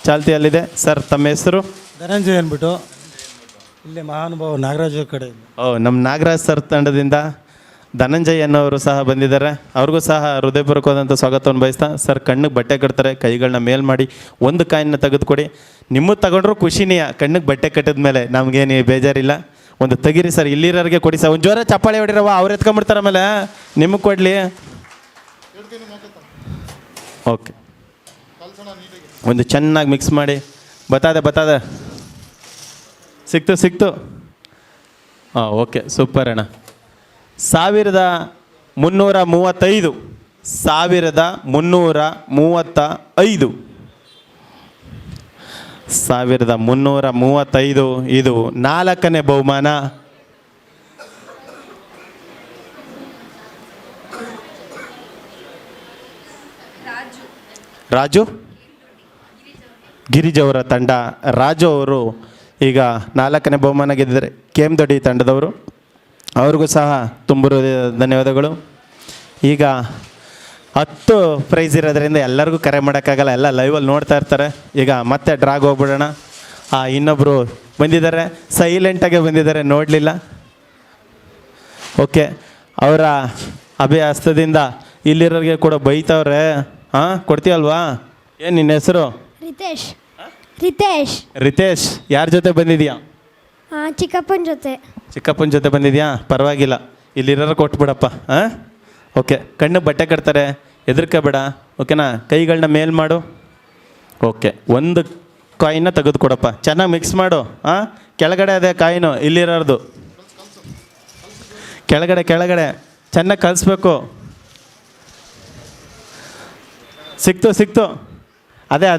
ಚಾಲ್ತಿಯಲ್ಲಿದೆ. ಸರ್ ತಮ್ಮ ಹೆಸರು? ಧನಂಜಯ್ ಅಂದ್ಬಿಟ್ಟು. ಇಲ್ಲೇ ಮಹಾನುಭಾವ ನಾಗರಾಜ ಕಡೆ. ನಮ್ಮ ನಾಗರಾಜ್ ಸರ್ ತಂಡದಿಂದ ಧನಂಜಯ್ ಅನ್ನೋರು ಸಹ ಬಂದಿದ್ದಾರೆ. ಅವ್ರಿಗೂ ಸಹ ಹೃದಯಪೂರ್ವಕವಾದಂಥ ಸ್ವಾಗತವನ್ನು ಬಯಸ್ತಾ, ಸರ್ ಕಣ್ಣಿಗೆ ಬಟ್ಟೆ ಕಟ್ತಾರೆ, ಕೈಗಳನ್ನ ಮೇಲ್ ಮಾಡಿ ಒಂದು ಕಾಯಿನ ತೆಗೆದುಕೊಡಿ. ನಿಮ್ಮದು ತಗೊಂಡ್ರು ಖುಷಿನೇ, ಕಣ್ಣಿಗೆ ಬಟ್ಟೆ ಕಟ್ಟಿದ ಮೇಲೆ ನಮಗೇನು ಬೇಜಾರಿಲ್ಲ. ಒಂದು ತೆಗೀರಿ ಸರ್, ಇಲ್ಲಿರೋರಿಗೆ ಕೊಡಿ ಸರ್. ಒಂದು ಜೋರ ಚಪ್ಪಾಳೆ ಹೊಡಿರವ, ಅವ್ರು ಎತ್ಕೊಂಡ್ಬಿಡ್ತಾರೆ ಆಮೇಲೆ ನಿಮಗೆ ಕೊಡಲಿ. ಓಕೆ, ಒಂದು ಚೆನ್ನಾಗಿ ಮಿಕ್ಸ್ ಮಾಡಿ. ಬತ್ತಾದೆ ಸಿಕ್ತು. ಹಾಂ, ಓಕೆ, ಸೂಪರ್ ಅಣ್ಣ. 1335 1335 ಇದು 4ನೇ ಬಹುಮಾನ. ರಾಜು ಗಿರಿಜವರ ತಂಡ. ರಾಜು ಅವರು ಈಗ 4ನೇ ಬಹುಮಾನ ಗೆದ್ದಿದ್ದಾರೆ. ಕೇಮ್ದೊಡ್ಡಿ ತಂಡದವರು, ಅವ್ರಿಗೂ ಸಹ ತುಂಬ ಧನ್ಯವಾದಗಳು. ಈಗ 10 ಪ್ರೈಸ್ ಇರೋದ್ರಿಂದ ಎಲ್ಲರಿಗೂ ಕರೆ ಮಾಡೋಕ್ಕಾಗಲ್ಲ, ಎಲ್ಲ ಲೈವಲ್ಲಿ ನೋಡ್ತಾ ಇರ್ತಾರೆ. ಈಗ ಮತ್ತೆ ಡ್ರಾಗ್ ಹೋಗ್ಬಿಡೋಣ. ಇನ್ನೊಬ್ಬರು ಬಂದಿದ್ದಾರೆ, ಸೈಲೆಂಟಾಗೆ ಬಂದಿದ್ದಾರೆ, ನೋಡಲಿಲ್ಲ. ಓಕೆ, ಅವರ ಅಭ್ಯಾಸದಿಂದ ಇಲ್ಲಿರೋರಿಗೆ ಕೂಡ ಬೈತವ್ರೆ. ಹಾಂ, ಕೊಡ್ತೀವಲ್ವಾ? ಏನು ನಿನ್ನ ಹೆಸರು? ರಿತೇಶ್. ಯಾರ ಜೊತೆ ಬಂದಿದ್ಯಾ? ಚಿಕ್ಕಪ್ಪನ ಜೊತೆ ಬಂದಿದ್ಯಾ? ಪರವಾಗಿಲ್ಲ, ಇಲ್ಲಿರೋರು ಕೊಟ್ಬಿಡಪ್ಪ. ಹಾಂ, ಓಕೆ. ಕಣ್ಣು ಬಟ್ಟೆ ಕಟ್ತಾರೆ, ಹೆದರ್ಕೋಬೇಡ, ಓಕೆನಾ? ಕೈಗಳನ್ನ ಮೇಲ್ ಮಾಡು. ಓಕೆ, ಒಂದು ಕಾಯಿನ ತೆಗೆದುಕೊಡಪ್ಪ, ಚೆನ್ನಾಗಿ ಮಿಕ್ಸ್ ಮಾಡು. ಹಾಂ, ಕೆಳಗಡೆ ಅದೇ ಕಾಯಿನು ಇಲ್ಲಿರೋದು, ಕೆಳಗಡೆ ಚೆನ್ನಾಗಿ ಕಲಿಸ್ಬೇಕು. ಸಿಕ್ತು ಅದೇ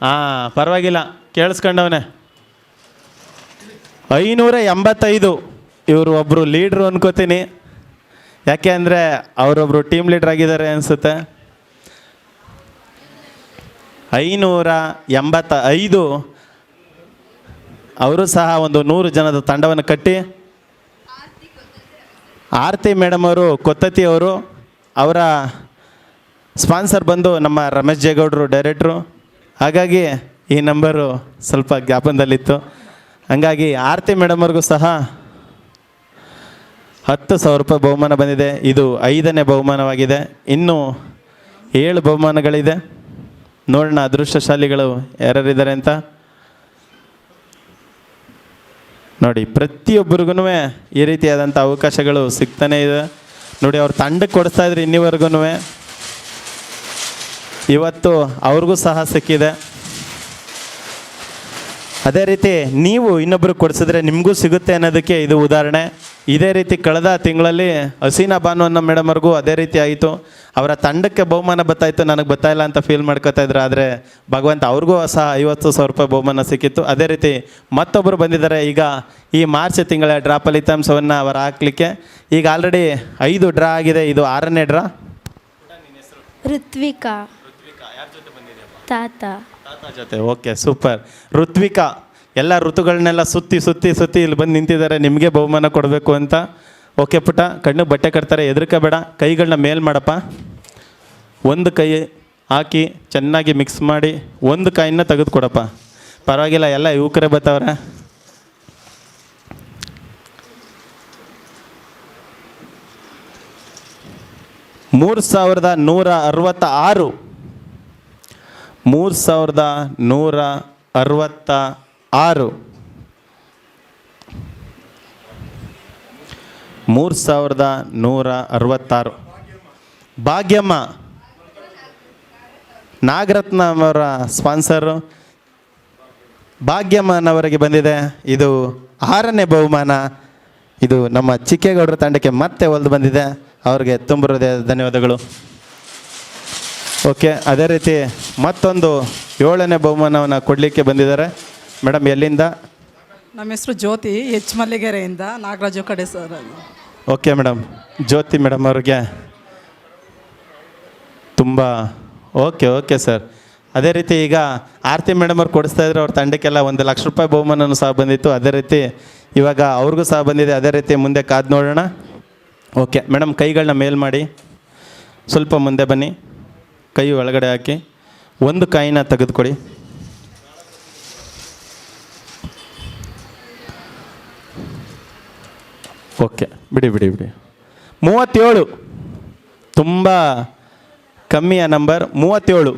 ಹಾಂ, ಪರವಾಗಿಲ್ಲ, ಕೇಳಿಸ್ಕೊಂಡವನೆ. 585. ಇವರು ಒಬ್ಬರು ಲೀಡ್ರು ಅನ್ಕೋತೀನಿ, ಯಾಕೆ ಅಂದರೆ ಅವರೊಬ್ಬರು ಟೀಮ್ ಲೀಡ್ರ್ ಆಗಿದ್ದಾರೆ ಅನಿಸುತ್ತೆ. 585. ಅವರು ಸಹ ಒಂದು 100 ಜನದ ತಂಡವನ್ನು ಕಟ್ಟಿ, ಆರತಿ ಮೇಡಮ್ ಅವರು ಕೊತ್ತತಿ ಅವರು, ಅವರ ಸ್ಪಾನ್ಸರ್ ಬಂದು ನಮ್ಮ ರಮೇಶ್ ಜೇಗೌಡರು ಡೈರೆಕ್ಟ್ರು. ಹಾಗಾಗಿ ಈ ನಂಬರು ಸ್ವಲ್ಪ ಜ್ಞಾಪನದಲ್ಲಿತ್ತು. ಹಂಗಾಗಿ ಆರತಿ ಮೇಡಮ್ ಅವ್ರಿಗೂ ಸಹ 10,000 ರೂಪಾಯಿ ಬಹುಮಾನ ಬಂದಿದೆ. ಇದು 5ನೇ ಬಹುಮಾನವಾಗಿದೆ. ಇನ್ನೂ 7 ಬಹುಮಾನಗಳಿದೆ. ನೋಡೋಣ ಅದೃಷ್ಟಶಾಲಿಗಳು ಯಾರ್ಯಾರಿದ್ದಾರೆ ಅಂತ. ನೋಡಿ, ಪ್ರತಿಯೊಬ್ಬರಿಗೂ ಈ ರೀತಿಯಾದಂಥ ಅವಕಾಶಗಳು ಸಿಗ್ತಾನೇ ಇದೆ. ನೋಡಿ, ಅವ್ರ ತಂಡಕ್ಕೆ ಕೊಡಿಸ್ತಾ ಇದ್ರು ಇನ್ನಿವರೆಗೂ. ಇವತ್ತು ಅವ್ರಿಗೂ ಸಹ ಸಿಕ್ಕಿದೆ. ಅದೇ ರೀತಿ ನೀವು ಇನ್ನೊಬ್ಬರು ಕೊಡಿಸಿದ್ರೆ ನಿಮಗೂ ಸಿಗುತ್ತೆ ಅನ್ನೋದಕ್ಕೆ ಇದು ಉದಾಹರಣೆ. ಇದೇ ರೀತಿ ಕಳೆದ ತಿಂಗಳಲ್ಲಿ ಹಸೀನಾ ಬಾನು ಅನ್ನೋ ಮೇಡಮ್ ಅವ್ರಿಗೂ ಅದೇ ರೀತಿ ಆಯಿತು. ಅವರ ತಂಡಕ್ಕೆ ಬಹುಮಾನ ಬತ್ತಾಯಿತು, ನನಗೆ ಬತ್ತಾಯಿಲ್ಲ ಅಂತ ಫೀಲ್ ಮಾಡ್ಕೋತಾ ಇದ್ರು. ಆದರೆ ಭಗವಂತ ಅವ್ರಿಗೂ ಸಹ 50,000 ರೂಪಾಯಿ ಬಹುಮಾನ ಸಿಕ್ಕಿತ್ತು. ಅದೇ ರೀತಿ ಮತ್ತೊಬ್ಬರು ಬಂದಿದ್ದಾರೆ. ಈಗ ಈ ಮಾರ್ಚ್ ತಿಂಗಳ ಡ್ರಾ ಫಲಿತಾಂಶವನ್ನು ಅವರು ಹಾಕಲಿಕ್ಕೆ ಈಗ ಆಲ್ರೆಡಿ 5 ಡ್ರಾ ಆಗಿದೆ. ಇದು 6ನೇ ಡ್ರಾ. ಋತ್ವಿಕಾ ತಾತ ಜೊತೆ. Okay, super. ಋತ್ವಿಕಾ ಎಲ್ಲ ಋತುಗಳನ್ನೆಲ್ಲ ಸುತ್ತಿ ಇಲ್ಲಿ ಬಂದು ನಿಂತಿದ್ದಾರೆ ನಿಮಗೆ ಬಹುಮಾನ ಕೊಡಬೇಕು ಅಂತ. ಓಕೆ ಪುಟ್ಟ, ಕಣ್ಣು ಬಟ್ಟೆ ಕಟ್ತಾರೆ, ಹೆದರ್ಕೋಬೇಡ. ಕೈಗಳನ್ನ ಮೇಲ್ ಮಾಡಪ್ಪ. ಒಂದು ಕೈ ಹಾಕಿ ಚೆನ್ನಾಗಿ ಮಿಕ್ಸ್ ಮಾಡಿ ಒಂದು ಕಾಯಿನ ತೆಗೆದುಕೊಡಪ್ಪ. ಪರವಾಗಿಲ್ಲ, ಎಲ್ಲ ಯುವಕರೇ ಬರ್ತಾವ್ರೆ. $3,166 $3,166. ಭಾಗ್ಯಮ್ಮ ನಾಗರತ್ನ ಅವರ ಸ್ಪಾನ್ಸರು. ಭಾಗ್ಯಮ್ಮನವರಿಗೆ ಬಂದಿದೆ. ಇದು 6ನೇ ಬಹುಮಾನ. ಇದು ನಮ್ಮ ಚಿಕ್ಕೇಗೌಡರ ತಂಡಕ್ಕೆ ಮತ್ತೆ ಒಲ್ದು ಬಂದಿದೆ. ಅವ್ರಿಗೆ ತುಂಬ ಧನ್ಯವಾದಗಳು. ಓಕೆ, ಅದೇ ರೀತಿ ಮತ್ತೊಂದು 7ನೇ ಬಹುಮಾನವನ್ನು ಕೊಡಲಿಕ್ಕೆ ಬಂದಿದ್ದಾರೆ. ಮೇಡಮ್, ಎಲ್ಲಿಂದ? ನಮ್ಮ ಹೆಸರು ಜ್ಯೋತಿ, ಎಚ್ ಮಲ್ಲಿಗೆರೆಯಿಂದ, ನಾಗರಾಜು ಕಡೆ ಸರ್. ಓಕೆ ಮೇಡಮ್, ಜ್ಯೋತಿ ಮೇಡಮ್ ಅವ್ರಿಗೆ ತುಂಬ ಓಕೆ ಸರ್. ಅದೇ ರೀತಿ ಈಗ ಆರತಿ ಮೇಡಮ್ ಅವ್ರು ಕೊಡಿಸ್ತಾ ಇದ್ರು, ಅವ್ರ ತಂಡಕ್ಕೆಲ್ಲ 1,00,000 ರೂಪಾಯಿ ಬಹುಮಾನನೂ ಸಹ ಬಂದಿತ್ತು. ಅದೇ ರೀತಿ ಇವಾಗ ಅವ್ರಿಗೂ ಸಹ ಬಂದಿದೆ. ಅದೇ ರೀತಿ ಮುಂದೆ ಕಾದು ನೋಡೋಣ. ಓಕೆ ಮೇಡಮ್, ಕೈಗಳನ್ನ ಮೇಲ್ ಮಾಡಿ, ಸ್ವಲ್ಪ ಮುಂದೆ ಬನ್ನಿ, ಕೈ ಒಳಗಡೆ ಹಾಕಿ ಒಂದು ಕಾಯಿನ ತೆಗೆದುಕೊಡಿ. ಓಕೆ, ಬಿಡಿ ಬಿಡಿ ಬಿಡಿ. 37, ತುಂಬ ಕಮ್ಮಿಯ ನಂಬರ್. 37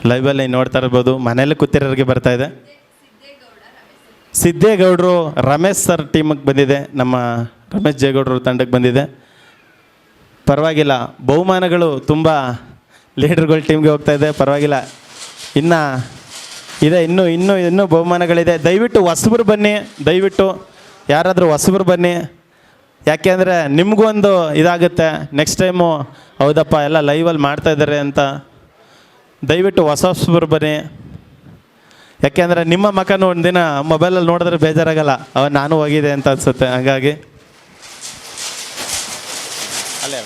ಲೈವಲ್ಲಿ ನೋಡ್ತಾ ಇರ್ಬೋದು, ಮನೇಲಿ ಕೂತಿರೋರಿಗೆ ಬರ್ತಾ ಇದೆ. ಸಿದ್ದೇಗೌಡರು ರಮೇಶ್ ಸರ್ ಟೀಮಿಗೆ ಬಂದಿದೆ, ನಮ್ಮ ರಮೇಶ್ ಜೇಗೌಡರು ತಂಡಕ್ಕೆ ಬಂದಿದೆ. ಪರವಾಗಿಲ್ಲ, ಬಹುಮಾನಗಳು ತುಂಬ ಲೀಡರ್ಗಳ ಟೀಮ್ಗೆ ಹೋಗ್ತಾ ಇದೆ. ಪರವಾಗಿಲ್ಲ, ಇನ್ನು ಇದೆ, ಇನ್ನೂ ಬಹುಮಾನಗಳಿದೆ. ದಯವಿಟ್ಟು ಹೊಸಬ್ರು ಬನ್ನಿ, ದಯವಿಟ್ಟು ಯಾರಾದರೂ ಹೊಸಬ್ರು ಬನ್ನಿ. ಯಾಕೆ ಅಂದರೆ ನಿಮಗೂ ಒಂದು ಇದಾಗುತ್ತೆ, ನೆಕ್ಸ್ಟ್ ಟೈಮು ಹೌದಪ್ಪ ಎಲ್ಲ ಲೈವಲ್ಲಿ ಮಾಡ್ತಾಯಿದ್ದಾರೆ ಅಂತ. ದಯವಿಟ್ಟು ಹೊಸಬ್ರು ಬನ್ನಿ. ಯಾಕೆಂದರೆ ನಿಮ್ಮ ಮಕ್ಕನೂ ಒಂದಿನ ಮೊಬೈಲಲ್ಲಿ ನೋಡಿದ್ರೆ ಬೇಜಾರಾಗಲ್ಲ, ನಾನು ಹೋಗಿದೆ ಅಂತ ಅನಿಸುತ್ತೆ. ಹಾಗಾಗಿ ಅಲ್ಲೇ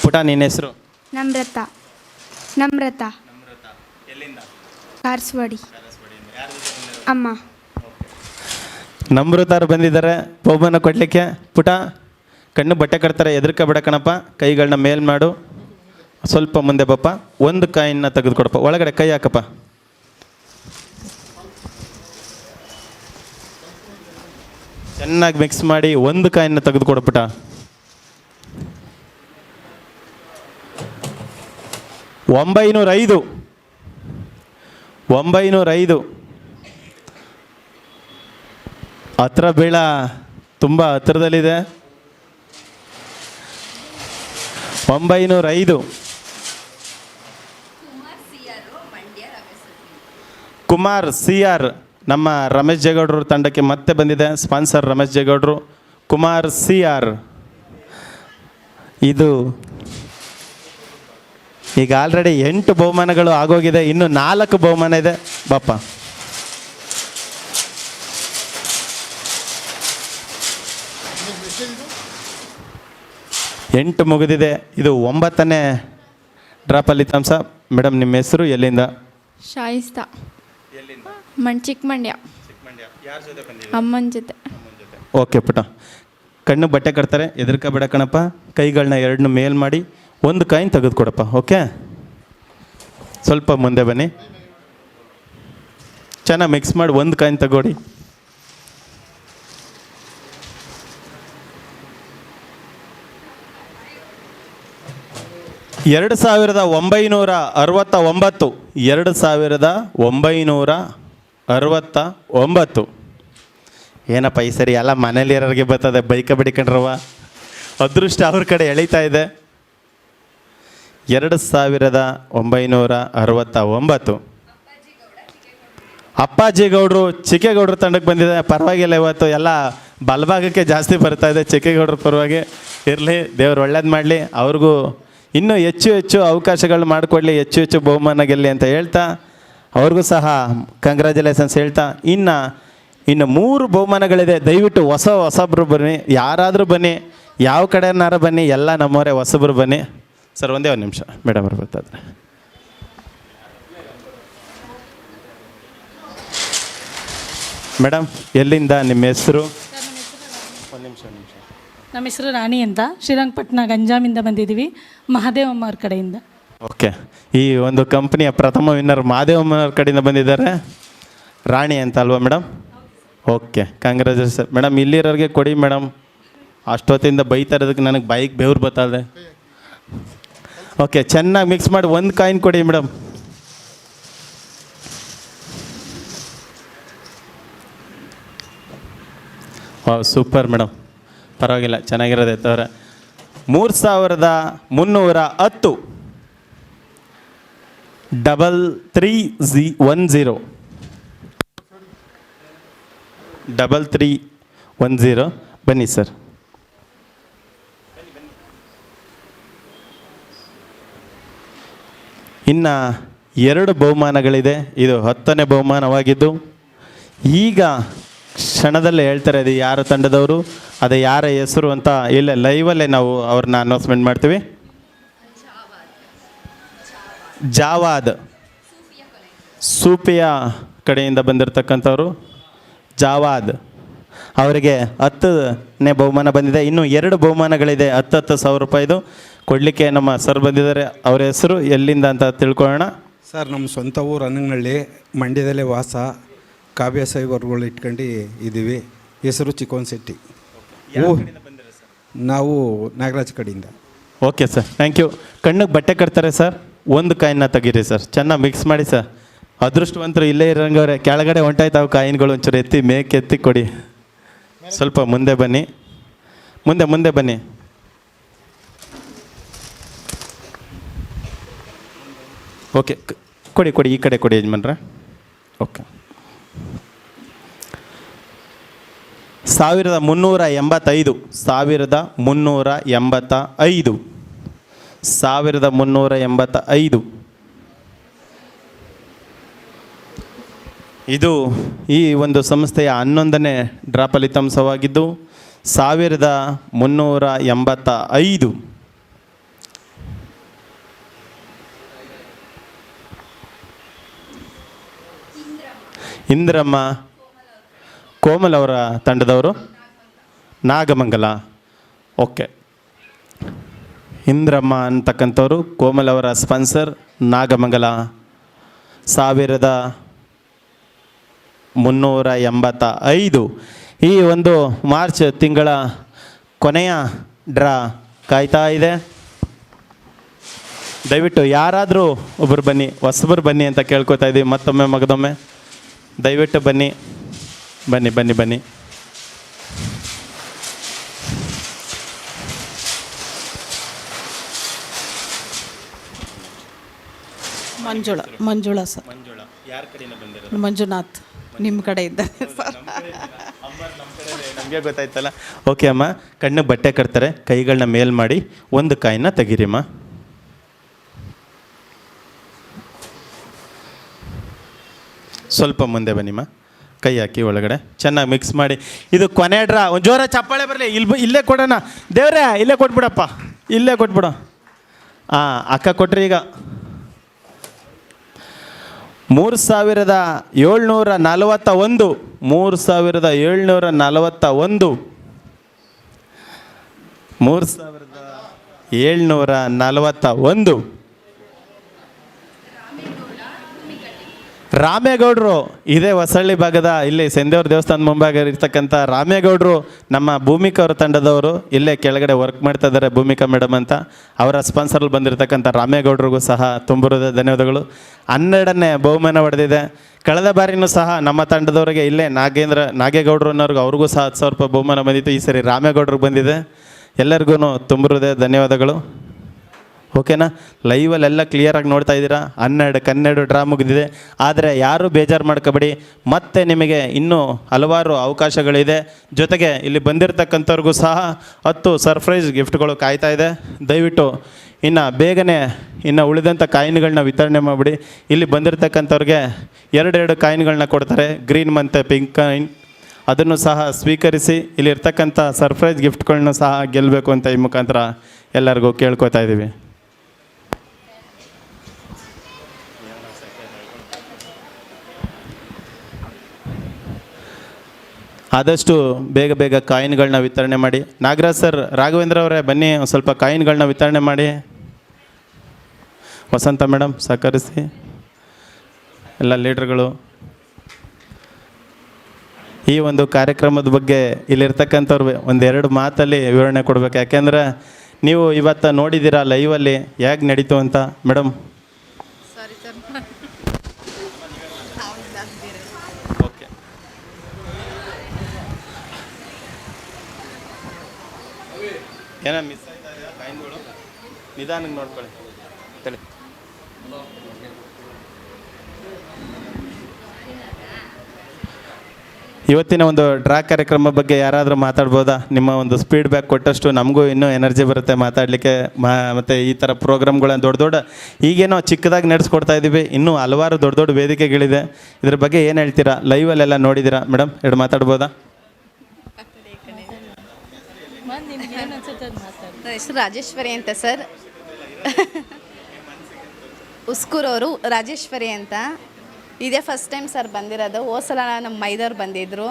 ಪುಟ, ನಿನ್ನ ಹೆಸರು? ನಮ್ರತ ಎಲ್ಲಿಂದ? ಕಾರಸವಾಡಿ. ಅಮ್ಮ. ನಮ್ರತಾರು ಬಂದಿದ್ದಾರೆ ಬಹುಮಾನ ಕೊಡಲಿಕ್ಕೆ. ಪುಟ, ಕಣ್ಣು ಬಟ್ಟೆ ಕಟ್ತಾರೆ, ಎದುರ್ಕ ಬಿಡ ಕಣಪ್ಪ. ಕೈಗಳನ್ನ ಮೇಲ್ ಮಾಡು, ಸ್ವಲ್ಪ ಮುಂದೆ ಬಪ್ಪ. ಒಂದು ಕಾಯಿನ ತೆಗೆದುಕೊಡಪ್ಪ, ಒಳಗಡೆ ಕೈ ಹಾಕಪ್ಪ. ಚೆನ್ನಾಗಿ ಮಿಕ್ಸ್ ಮಾಡಿ ಒಂದು ಕಾಯಿನ ತೆಗೆದುಕೊಡಪುಟ. $905 ಹತ್ರ ಬೀಳ, ತುಂಬ ಹತ್ತಿರದಲ್ಲಿದೆ. 905 ಕುಮಾರ್ CR ನಮ್ಮ ರಮೇಶ್ ಜೇಗೌಡರು ತಂಡಕ್ಕೆ ಮತ್ತೆ ಬಂದಿದೆ. ಸ್ಪಾನ್ಸರ್ ರಮೇಶ್ ಜೇಗೌಡರು. ಕುಮಾರ್ CR. ಇದು ಈಗ ಆಲ್ರೆಡಿ 8 ಬಹುಮಾನಗಳು ಆಗೋಗಿದೆ, ಇನ್ನು 4 ಬಹುಮಾನ ಇದೆ. ಬಾಪ, ಎಂಟು ಮುಗಿದಿದೆ. ಇದು 9ನೇ ಡ್ರಾ ಫಲಿತಾಂಶ. ಮೇಡಮ್, ನಿಮ್ಮ ಹೆಸರು, ಎಲ್ಲಿಂದ? ಶಾಯಿಸ್ತಾ. ಚಿಕ್ಕಮಂಡ್ಯ. ಅಮ್ಮನ ಜೊತೆ. ಓಕೆ ಪುಟ, ಕಣ್ಣು ಬಟ್ಟೆ ಕಟ್ತಾರೆ, ಎದುರ್ಕ ಬಿಡ ಕಣಪ್ಪ. ಕೈಗಳನ್ನ 2 ಮೇಲ್ ಮಾಡಿ ಒಂದು ಕಾಯಿನ್ ತೆಗೆದುಕೊಡಪ್ಪ. ಓಕೆ, ಸ್ವಲ್ಪ ಮುಂದೆ ಬನ್ನಿ, ಚೆನ್ನಾಗಿ ಮಿಕ್ಸ್ ಮಾಡಿ ಒಂದು ಕಾಯಿನ್ ತಗೊಡಿ. $2,969. ಏನಪ್ಪ ಈ ಸರಿ ಎಲ್ಲ ಮನೇಲಿರೋರಿಗೆ ಬರ್ತದೆ, ಬೈಕ ಬಿಡಿಕೊಂಡ್ರವ. ಅದೃಷ್ಟ ಅವ್ರ ಕಡೆ ಎಳೀತಾ ಇದೆ. 2,969. ಅಪ್ಪಾಜಿಗೌಡರು ಚಿಕ್ಕೇಗೌಡರು ತಂಡಕ್ಕೆ ಬಂದಿದೆ. ಪರವಾಗಿಲ್ಲ, ಇವತ್ತು ಎಲ್ಲ ಬಲಭಾಗಕ್ಕೆ ಜಾಸ್ತಿ ಬರ್ತಾ ಇದೆ. ಚಿಕ್ಕೇಗೌಡರ ಪರವಾಗಿ ಇರಲಿ, ದೇವ್ರು ಒಳ್ಳೇದು ಮಾಡಲಿ. ಅವ್ರಿಗೂ ಇನ್ನೂ ಹೆಚ್ಚು ಅವಕಾಶಗಳು ಮಾಡಿಕೊಡ್ಲಿ, ಹೆಚ್ಚು ಬಹುಮಾನ ಗೆಲ್ಲಿ ಅಂತ ಹೇಳ್ತಾ, ಅವ್ರಿಗೂ ಸಹ ಕಂಗ್ರ್ಯಾಚುಲೇಷನ್ಸ್ ಹೇಳ್ತಾ, ಇನ್ನು 3 ಬಹುಮಾನಗಳಿದೆ. ದಯವಿಟ್ಟು ಹೊಸಬ್ರು ಬನ್ನಿ, ಯಾರಾದರೂ ಬನ್ನಿ, ಯಾವ ಕಡೆನಾರು ಬನ್ನಿ, ಎಲ್ಲ ನಮ್ಮವರೇ, ಹೊಸಬ್ರು ಬನ್ನಿ. ಸರ್, ಒಂದೇ ಒಂದು ನಿಮಿಷ, ಮೇಡಮ್ ಅವ್ರು ಬರ್ತಾಯಿದ್ರೆ. ಮೇಡಮ್, ಎಲ್ಲಿಂದ, ನಿಮ್ಮ ಹೆಸರು? ಒಂದು ನಿಮಿಷ. ನಮ್ಮ ಹೆಸರು ರಾಣಿ ಅಂತ, ಶ್ರೀರಂಗಪಟ್ಟಣ ಗಂಜಾಮಿಂದ ಬಂದಿದ್ದೀವಿ, ಮಹಾದೇವಮ್ಮ ಅವ್ರ ಕಡೆಯಿಂದ. ಓಕೆ, ಈ ಒಂದು ಕಂಪ್ನಿಯ ಪ್ರಥಮ ವಿನ್ನರ್ ಮಹಾದೇವಮ್ಮ ಅವ್ರ ಕಡೆಯಿಂದ ಬಂದಿದ್ದಾರೆ. ರಾಣಿ ಅಂತ ಅಲ್ವಾ ಮೇಡಮ್? Okay, congratulation madam. ಇಲ್ಲಿರೋರಿಗೆ ಕೊಡಿ ಮೇಡಮ್, ಅಷ್ಟೊತ್ತಿಂದ ಬೈತಾ ಇರೋದಕ್ಕೆ ನನಗೆ ಬೈಕ್ ಬೆವ್ರು ಬರ್ತಾಯಿದೆ. ಓಕೆ, ಚೆನ್ನಾಗಿ ಮಿಕ್ಸ್ ಮಾಡಿ ಒಂದು ಕಾಯಿನ್ ಕೊಡಿ ಮೇಡಮ್. ಸೂಪರ್ ಮೇಡಮ್, ಪರವಾಗಿಲ್ಲ, ಚೆನ್ನಾಗಿರೋದೆ ತವರ. 3,310. 3310. 3310. ಬನ್ನಿ ಸರ್. ಇನ್ನು 2 ಬಹುಮಾನಗಳಿದೆ. ಇದು 10ನೇ ಬಹುಮಾನವಾಗಿದ್ದು, ಈಗ ಕ್ಷಣದಲ್ಲೇ ಹೇಳ್ತಾರೆ ಅದು ಯಾರ ತಂಡದವರು, ಅದು ಯಾರ ಹೆಸರು ಅಂತ. ಇಲ್ಲ, ಲೈವಲ್ಲೇ ನಾವು ಅವ್ರನ್ನ ಅನೌನ್ಸ್ಮೆಂಟ್ ಮಾಡ್ತೀವಿ. ಜಾವಾದ್, ಸೂಫಿಯಾ ಕಡೆಯಿಂದ ಬಂದಿರತಕ್ಕಂಥವ್ರು ಜಾವಾದ್. ಅವರಿಗೆ 10ನೇ ಬಹುಮಾನ ಬಂದಿದೆ. ಇನ್ನು 2 ಬಹುಮಾನಗಳಿದೆ, 10,000 ರೂಪಾಯಿದು ಕೊಡಲಿಕ್ಕೆ ನಮ್ಮ ಸರ್ ಬಂದಿದ್ದಾರೆ. ಅವರ ಹೆಸರು ಎಲ್ಲಿಂದ ಅಂತ ತಿಳ್ಕೊಳ್ಳೋಣ. ಸರ್ ನಮ್ಮ ಸ್ವಂತ ಊರು ಅನ್ನಂಗನಹಳ್ಳಿ, ಮಂಡ್ಯದಲ್ಲೇ ವಾಸ, ಕಾವ್ಯ ಸೈವರ್ಗಳು ಇಟ್ಕೊಂಡು ಇದ್ದೀವಿ. ಹೆಸರು ಚಿಕ್ಕೋನ್ ಶೆಟ್ಟಿ. ನಾವು ನಾಗರಾಜ್ ಕಡೆಯಿಂದ. Okay sir, thank you. ಕಣ್ಣಿಗೆ ಬಟ್ಟೆ ಕಟ್ತಾರೆ ಸರ್, ಒಂದು ಕಾಯಿನ ತೆಗೀರಿ ಸರ್, ಚೆನ್ನಾಗಿ ಮಿಕ್ಸ್ ಮಾಡಿ ಸರ್. ಅದೃಷ್ಟವಂತರು ಇಲ್ಲೇ ಇರೋಂಗವ್ರೆ, ಕೆಳಗಡೆ ಹೊಂಟಾಯ್ತಾವೆ ಕಾಯಿನ್ಗಳು, ಒಂಚೂರು ಎತ್ತಿ ಮೇಕೆ ಎತ್ತಿ ಕೊಡಿ. ಸ್ವಲ್ಪ ಮುಂದೆ ಬನ್ನಿ, ಮುಂದೆ ಬನ್ನಿ. ಓಕೆ, ಕೊಡಿ ಈ ಕಡೆ ಕೊಡಿ ಯಜಮಾನ್ರೆ. ಓಕೆ, 1385 1385 1385 ಇದು ಈ ಒಂದು ಸಂಸ್ಥೆಯ 11ನೇ ಡ್ರಾ ಫಲಿತಾಂಶವಾಗಿದ್ದು 1385. ಇಂದ್ರಮ್ಮ ಕೋಮಲ್ ಅವರ ತಂಡದವರು, ನಾಗಮಂಗಲ. ಓಕೆ, ಇಂದ್ರಮ್ಮ ಅಂತಕ್ಕಂಥವ್ರು ಕೋಮಲ್ ಅವರ ಸ್ಪಾನ್ಸರ್, ನಾಗಮಂಗಲ. 1385. ಈ ಒಂದು ಮಾರ್ಚ್ ತಿಂಗಳ ಕೊನೆಯ ಡ್ರಾ ಕಾಯ್ತಾ ಇದೆ. ದಯವಿಟ್ಟು ಯಾರಾದರೂ ಒಬ್ಬರು ಬನ್ನಿ, ಹೊಸಬರು ಬನ್ನಿ ಅಂತ ಕೇಳ್ಕೊತಾ ಇದ್ದೀವಿ. ಮತ್ತೊಮ್ಮೆ ಮಗದೊಮ್ಮೆ ದಯವಿಟ್ಟು ಬನ್ನಿ. ಮಂಜುಳಾ ಸರ್. ಯಾರ ಕಡೆಯಿಂದ ಬಂದಿರೋದು? ಮಂಜುನಾಥ್ ನಿಮ್ಮ ಕಡೆಯಿಂದ ಸರ್. ನಮಗೆ ಗೊತ್ತಾಯ್ತಲ್ಲ. ಓಕೆ ಅಮ್ಮ, ಕಣ್ಣಿಗೆ ಬಟ್ಟೆ ಕಟ್ತಾರೆ, ಕೈಗಳನ್ನ ಮೇಲ್ ಮಾಡಿ ಒಂದು ಕಾಯಿನ ತೆಗೀರಿಮ್ಮ. ಸ್ವಲ್ಪ ಮುಂದೆ ಬನ್ನಿಮ್ಮ, ಕೈ ಹಾಕಿ ಒಳಗಡೆ ಚೆನ್ನಾಗಿ ಮಿಕ್ಸ್ ಮಾಡಿ. ಇದು ಕೊನೆ ಡ್ರಾ. ಒಂದು ಜೋರ ಚಪ್ಪಾಳೆ ಬರಲಿ. ಇಲ್ಲೇ ಕೊಡೋಣ ದೇವ್ರೆ, ಇಲ್ಲೇ ಕೊಟ್ಬಿಡಪ್ಪ, ಇಲ್ಲೇ ಕೊಟ್ಬಿಡು. ಅಕ್ಕ ಕೊಟ್ರಿ ಈಗ 3741 3741 3741 ರಾಮೇಗೌಡರು. ಇದೇ ಹೊಸಳ್ಳಿ ಭಾಗದ ಇಲ್ಲಿ ಸಂದೇವ್ರ ದೇವಸ್ಥಾನದ ಮುಂಭಾಗ ಇರ್ತಕ್ಕಂಥ ರಾಮೇಗೌಡರು ನಮ್ಮ ಭೂಮಿಕಾ ಅವರ ತಂಡದವರು. ಇಲ್ಲೇ ಕೆಳಗಡೆ ವರ್ಕ್ ಮಾಡ್ತಾ ಇದ್ದಾರೆ, ಭೂಮಿಕಾ ಮೇಡಮ್ ಅಂತ. ಅವರ ಸ್ಪಾನ್ಸರಲ್ಲಿ ಬಂದಿರತಕ್ಕಂಥ ರಾಮೇಗೌಡರಿಗೂ ಸಹ ತುಂಬಿರದ ಧನ್ಯವಾದಗಳು. 12ನೇ ಬಹುಮಾನ ಹೊಡೆದಿದೆ. ಕಳೆದ ಬಾರಿನೂ ಸಹ ನಮ್ಮ ತಂಡದವರಿಗೆ ಇಲ್ಲೇ ನಾಗೇಗೌಡರು ಅನ್ನೋರ್ಗೆ ಅವ್ರಿಗೂ ಸಹ 10,000 ರೂಪಾಯಿ ಬಹುಮಾನ ಬಂದಿತ್ತು. ಈ ಸರಿ ರಾಮೇಗೌಡರಿಗೆ ಬಂದಿದೆ. ಎಲ್ಲರಿಗೂ ತುಂಬಿರದ ಧನ್ಯವಾದಗಳು. ಓಕೆನಾ? ಲೈವಲ್ಲೆಲ್ಲ ಕ್ಲಿಯರಾಗಿ ನೋಡ್ತಾ ಇದ್ದೀರಾ. 12 ಡ್ರಾ ಮುಗಿದಿದೆ. ಆದರೆ ಯಾರೂ ಬೇಜಾರು ಮಾಡ್ಕೋಬೇಡಿ, ಮತ್ತೆ ನಿಮಗೆ ಇನ್ನೂ ಹಲವಾರು ಅವಕಾಶಗಳಿದೆ. ಜೊತೆಗೆ ಇಲ್ಲಿ ಬಂದಿರತಕ್ಕಂಥವ್ರಿಗೂ ಸಹ 10 ಸರ್ಪ್ರೈಸ್ ಗಿಫ್ಟ್ಗಳು ಕಾಯ್ತಾ ಇದೆ. ದಯವಿಟ್ಟು ಇನ್ನು ಬೇಗನೆ ಉಳಿದಂಥ ಕಾಯಿನ್ಗಳನ್ನ ವಿತರಣೆ ಮಾಡಿಬಿಡಿ. ಇಲ್ಲಿ ಬಂದಿರತಕ್ಕಂಥವ್ರಿಗೆ 2 ಕಾಯಿನ್ಗಳನ್ನ ಕೊಡ್ತಾರೆ, ಗ್ರೀನ್ ಮತ್ತು ಪಿಂಕ್ ಕಾಯಿನ್. ಅದನ್ನು ಸಹ ಸ್ವೀಕರಿಸಿ ಇಲ್ಲಿರ್ತಕ್ಕಂಥ ಸರ್ಪ್ರೈಸ್ ಗಿಫ್ಟ್ಗಳನ್ನ ಸಹ ಗೆಲ್ಲಬೇಕು ಅಂತ ಈ ಮುಖಾಂತರ ಎಲ್ಲರಿಗೂ ಕೇಳ್ಕೊತಾ ಇದ್ದೀವಿ. ಆದಷ್ಟು ಬೇಗ ಕಾಯಿನ್ಗಳನ್ನ ವಿತರಣೆ ಮಾಡಿ. ನಾಗರಾಜ್ ಸರ್, ರಾಘವೇಂದ್ರ ಅವರೇ ಬನ್ನಿ, ಒಂದು ಸ್ವಲ್ಪ ಕಾಯಿನ್ಗಳನ್ನ ವಿತರಣೆ ಮಾಡಿ. ವಸಂತ ಮೇಡಮ್ ಸಹಕರಿಸಿ, ಎಲ್ಲ ಲೀಡ್ರ್ಗಳು. ಈ ಒಂದು ಕಾರ್ಯಕ್ರಮದ ಬಗ್ಗೆ ಇಲ್ಲಿರ್ತಕ್ಕಂಥವ್ರು 1-2 ಮಾತಲ್ಲಿ ವಿವರಣೆ ಕೊಡಬೇಕು. ಯಾಕೆಂದರೆ ನೀವು ಇವತ್ತು ನೋಡಿದ್ದೀರಾ ಲೈವಲ್ಲಿ ಹೇಗೆ ನಡೀತು ಅಂತ. ಮೇಡಮ್ ಓಕೆ, ಏನೋ ಮಿಸ್ ಆಯ್ತಾ ಇದೆಯಾ ಕಾಯಿನ್ಗಳು? ನಿಧಾನಕ್ಕೆ ನೋಡ್ಕೊಳ್ಳಿ. ಇವತ್ತಿನ ಒಂದು ಡ್ರಾ ಕಾರ್ಯಕ್ರಮ ಬಗ್ಗೆ ಯಾರಾದರೂ ಮಾತಾಡ್ಬೋದಾ? ನಿಮ್ಮ ಒಂದು ಸ್ಪೀಡ್ ಬ್ಯಾಕ್ ಕೊಟ್ಟಷ್ಟು ನಮಗೂ ಇನ್ನೂ ಎನರ್ಜಿ ಬರುತ್ತೆ ಮಾತಾಡಲಿಕ್ಕೆ. ಮತ್ತು ಈ ಥರ ಪ್ರೋಗ್ರಾಮ್ಗಳನ್ನ ದೊಡ್ಡ ಈಗೇನೋ ಚಿಕ್ಕದಾಗಿ ನಡೆಸ್ಕೊಡ್ತಾ ಇದ್ದೀವಿ. ಇನ್ನೂ ಹಲವಾರು ದೊಡ್ಡ ವೇದಿಕೆಗಳಿದೆ. ಇದ್ರ ಬಗ್ಗೆ ಏನು ಹೇಳ್ತೀರಾ? ಲೈವಲ್ಲೆಲ್ಲ ನೋಡಿದ್ದೀರಾ ಮೇಡಮ್, 2 ಮಾತಾಡ್ಬೋದಾ? ಹೆಸರು ರಾಜೇಶ್ವರಿ ಅಂತ ಸರ್. ಉಸ್ಕೂರವರು ರಾಜೇಶ್ವರಿ ಅಂತ. ಇದೇ ಫಸ್ಟ್ ಟೈಮ್ ಸರ್ ಬಂದಿರೋದು. ಹೋದ ಸಲ ನಮ್ಮ ಮೈದವ್ರು ಬಂದಿದ್ದರು.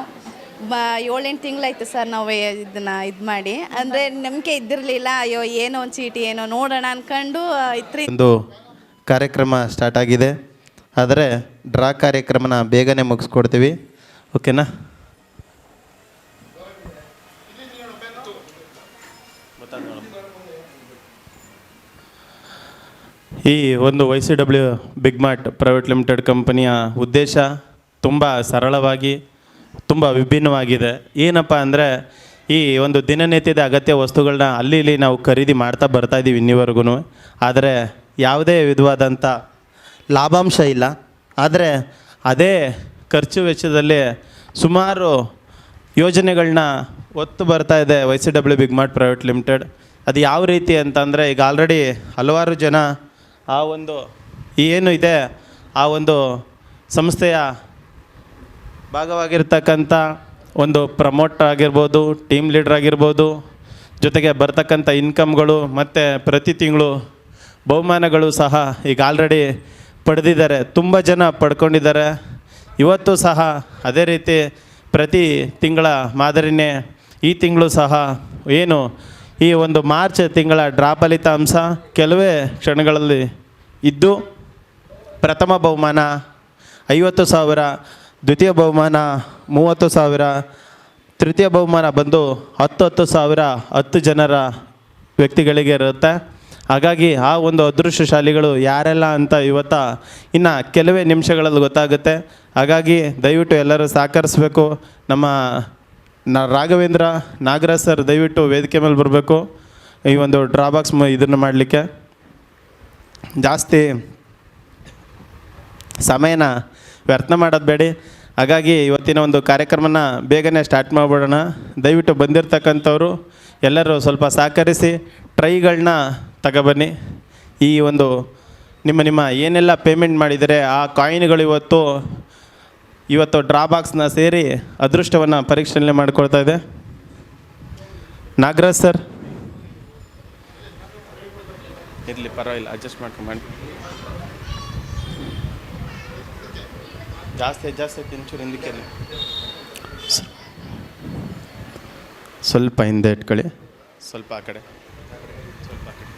7-8 ತಿಂಗಳಾಯ್ತು ಸರ್ ನಾವು ಇದನ್ನು ಇದು ಮಾಡಿ. ಅಂದರೆ ನಂಬಿಕೆ ಇದ್ದಿರಲಿಲ್ಲ. ಅಯ್ಯೋ ಏನೋ ಒಂದು ಚೀಟಿ ಏನೋ ನೋಡೋಣ ಅಂದ್ಕೊಂಡು ಒಂದು ಕಾರ್ಯಕ್ರಮ ಸ್ಟಾರ್ಟ್ ಆಗಿದೆ. ಆದರೆ ಡ್ರಾ ಕಾರ್ಯಕ್ರಮನ ಬೇಗನೆ ಮುಗಿಸ್ಕೊಡ್ತೀವಿ, ಓಕೆನಾ? ಈ ಒಂದು YCW big mart private limited ಕಂಪನಿಯ ಉದ್ದೇಶ ತುಂಬ ಸರಳವಾಗಿ ತುಂಬ ವಿಭಿನ್ನವಾಗಿದೆ. ಏನಪ್ಪ ಅಂದರೆ ಈ ಒಂದು ದಿನನಿತ್ಯದ ಅಗತ್ಯ ವಸ್ತುಗಳನ್ನ ಅಲ್ಲಿ ಇಲ್ಲಿ ನಾವು ಖರೀದಿ ಮಾಡ್ತಾ ಬರ್ತಾಯಿದ್ದೀವಿ ಇನ್ನಿವರೆಗೂ. ಆದರೆ ಯಾವುದೇ ವಿಧವಾದಂಥ ಲಾಭಾಂಶ ಇಲ್ಲ. ಆದರೆ ಅದೇ ಖರ್ಚು ವೆಚ್ಚದಲ್ಲಿ ಸುಮಾರು ಯೋಜನೆಗಳನ್ನ ಒತ್ತು ಬರ್ತಾ ಇದೆ YCW big mart private limited. ಅದು ಯಾವ ರೀತಿ ಅಂತಂದರೆ, ಈಗ ಆಲ್ರೆಡಿ ಹಲವಾರು ಜನ ಆ ಒಂದು ಏನು ಇದೆ ಆ ಒಂದು ಸಂಸ್ಥೆಯ ಭಾಗವಾಗಿರ್ತಕ್ಕಂಥ ಒಂದು ಪ್ರಮೋಟರ್ ಆಗಿರ್ಬೋದು, ಟೀಮ್ ಲೀಡರ್ ಆಗಿರ್ಬೋದು, ಜೊತೆಗೆ ಬರ್ತಕ್ಕಂಥ ಇನ್ಕಮ್ಗಳು ಮತ್ತು ಪ್ರತಿ ತಿಂಗಳು ಬಹುಮಾನಗಳು ಸಹ ಈಗ ಆಲ್ರೆಡಿ ಪಡೆದಿದ್ದಾರೆ. ತುಂಬ ಜನ ಪಡ್ಕೊಂಡಿದ್ದಾರೆ. ಇವತ್ತು ಸಹ ಅದೇ ರೀತಿ ಪ್ರತಿ ತಿಂಗಳ ಮಾದರಿನೇ ಈ ತಿಂಗಳು ಸಹ ಏನು ಈ ಒಂದು ಮಾರ್ಚ್ ತಿಂಗಳ ಡ್ರಾ ಫಲಿತಾಂಶ ಕೆಲವೇ ಕ್ಷಣಗಳಲ್ಲಿ ಇದ್ದು, ಪ್ರಥಮ ಬಹುಮಾನ 50,000, ದ್ವಿತೀಯ ಬಹುಮಾನ 30,000, ತೃತೀಯ ಬಹುಮಾನ ಬಂದು 10,000 10 ಜನರ ವ್ಯಕ್ತಿಗಳಿಗೆ ಇರುತ್ತೆ. ಹಾಗಾಗಿ ಆ ಒಂದು ಅದೃಷ್ಟಶಾಲಿಗಳು ಯಾರೆಲ್ಲ ಅಂತ ಇವತ್ತು ಇನ್ನು ಕೆಲವೇ ನಿಮಿಷಗಳಲ್ಲಿ ಗೊತ್ತಾಗುತ್ತೆ. ಹಾಗಾಗಿ ದಯವಿಟ್ಟು ಎಲ್ಲರೂ ಸಹಕರಿಸಬೇಕು. ನಮ್ಮ ರಾಘವೇಂದ್ರ ನಾಗರಾಜ್ ಸರ್ ದಯವಿಟ್ಟು ವೇದಿಕೆ ಮೇಲೆ ಬರಬೇಕು ಈ ಒಂದು ಡ್ರಾಬಾಕ್ಸ್ ಇದನ್ನು ಮಾಡಲಿಕ್ಕೆ. ಜಾಸ್ತಿ ಸಮಯನ ವ್ಯರ್ಥ ಮಾಡೋದು ಬೇಡಿ. ಹಾಗಾಗಿ ಇವತ್ತಿನ ಒಂದು ಕಾರ್ಯಕ್ರಮನ ಬೇಗನೆ ಸ್ಟಾರ್ಟ್ ಮಾಡಿಬಿಡೋಣ. ದಯವಿಟ್ಟು ಬಂದಿರತಕ್ಕಂಥವ್ರು ಎಲ್ಲರೂ ಸ್ವಲ್ಪ ಸಹಕರಿಸಿ ಟ್ರೈಗಳನ್ನ ತಗೊಬನ್ನಿ. ಈ ಒಂದು ನಿಮ್ಮ ಏನೆಲ್ಲ ಪೇಮೆಂಟ್ ಮಾಡಿದರೆ ಆ ಕಾಯಿನ್ಗಳು ಇವತ್ತು ಡ್ರಾಬಾಕ್ಸ್ನ ಸೇರಿ ಅದೃಷ್ಟವನ್ನು ಪರೀಕ್ಷಣೆ ಮಾಡಿಕೊಳ್ತಾ ಇದೆ. ನಾಗರಾಜ್ ಸರ್ ಇರಲಿ, ಪರವಾಗಿಲ್ಲ, ಅಡ್ಜಸ್ಟ್ ಮಾಡ್ಕೊಂಡು ಜಾಸ್ತಿ ತಿಂಚೂರು ಹಿಂದಕ್ಕೆ ಸ್ವಲ್ಪ ಹಿಂದೆ ಇಟ್ಕೊಳ್ಳಿ, ಸ್ವಲ್ಪ ಆ ಕಡೆ, ಸ್ವಲ್ಪ ಆ ಕಡೆ.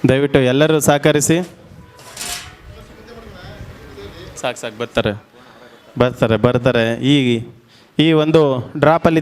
ದಯವಿಟ್ಟು ಎಲ್ಲರೂ ಸಹಕರಿಸಿ. ಸಾಕು ಬರ್ತಾರೆ. ಈ ಒಂದು ಡ್ರಾಪಲ್ಲಿ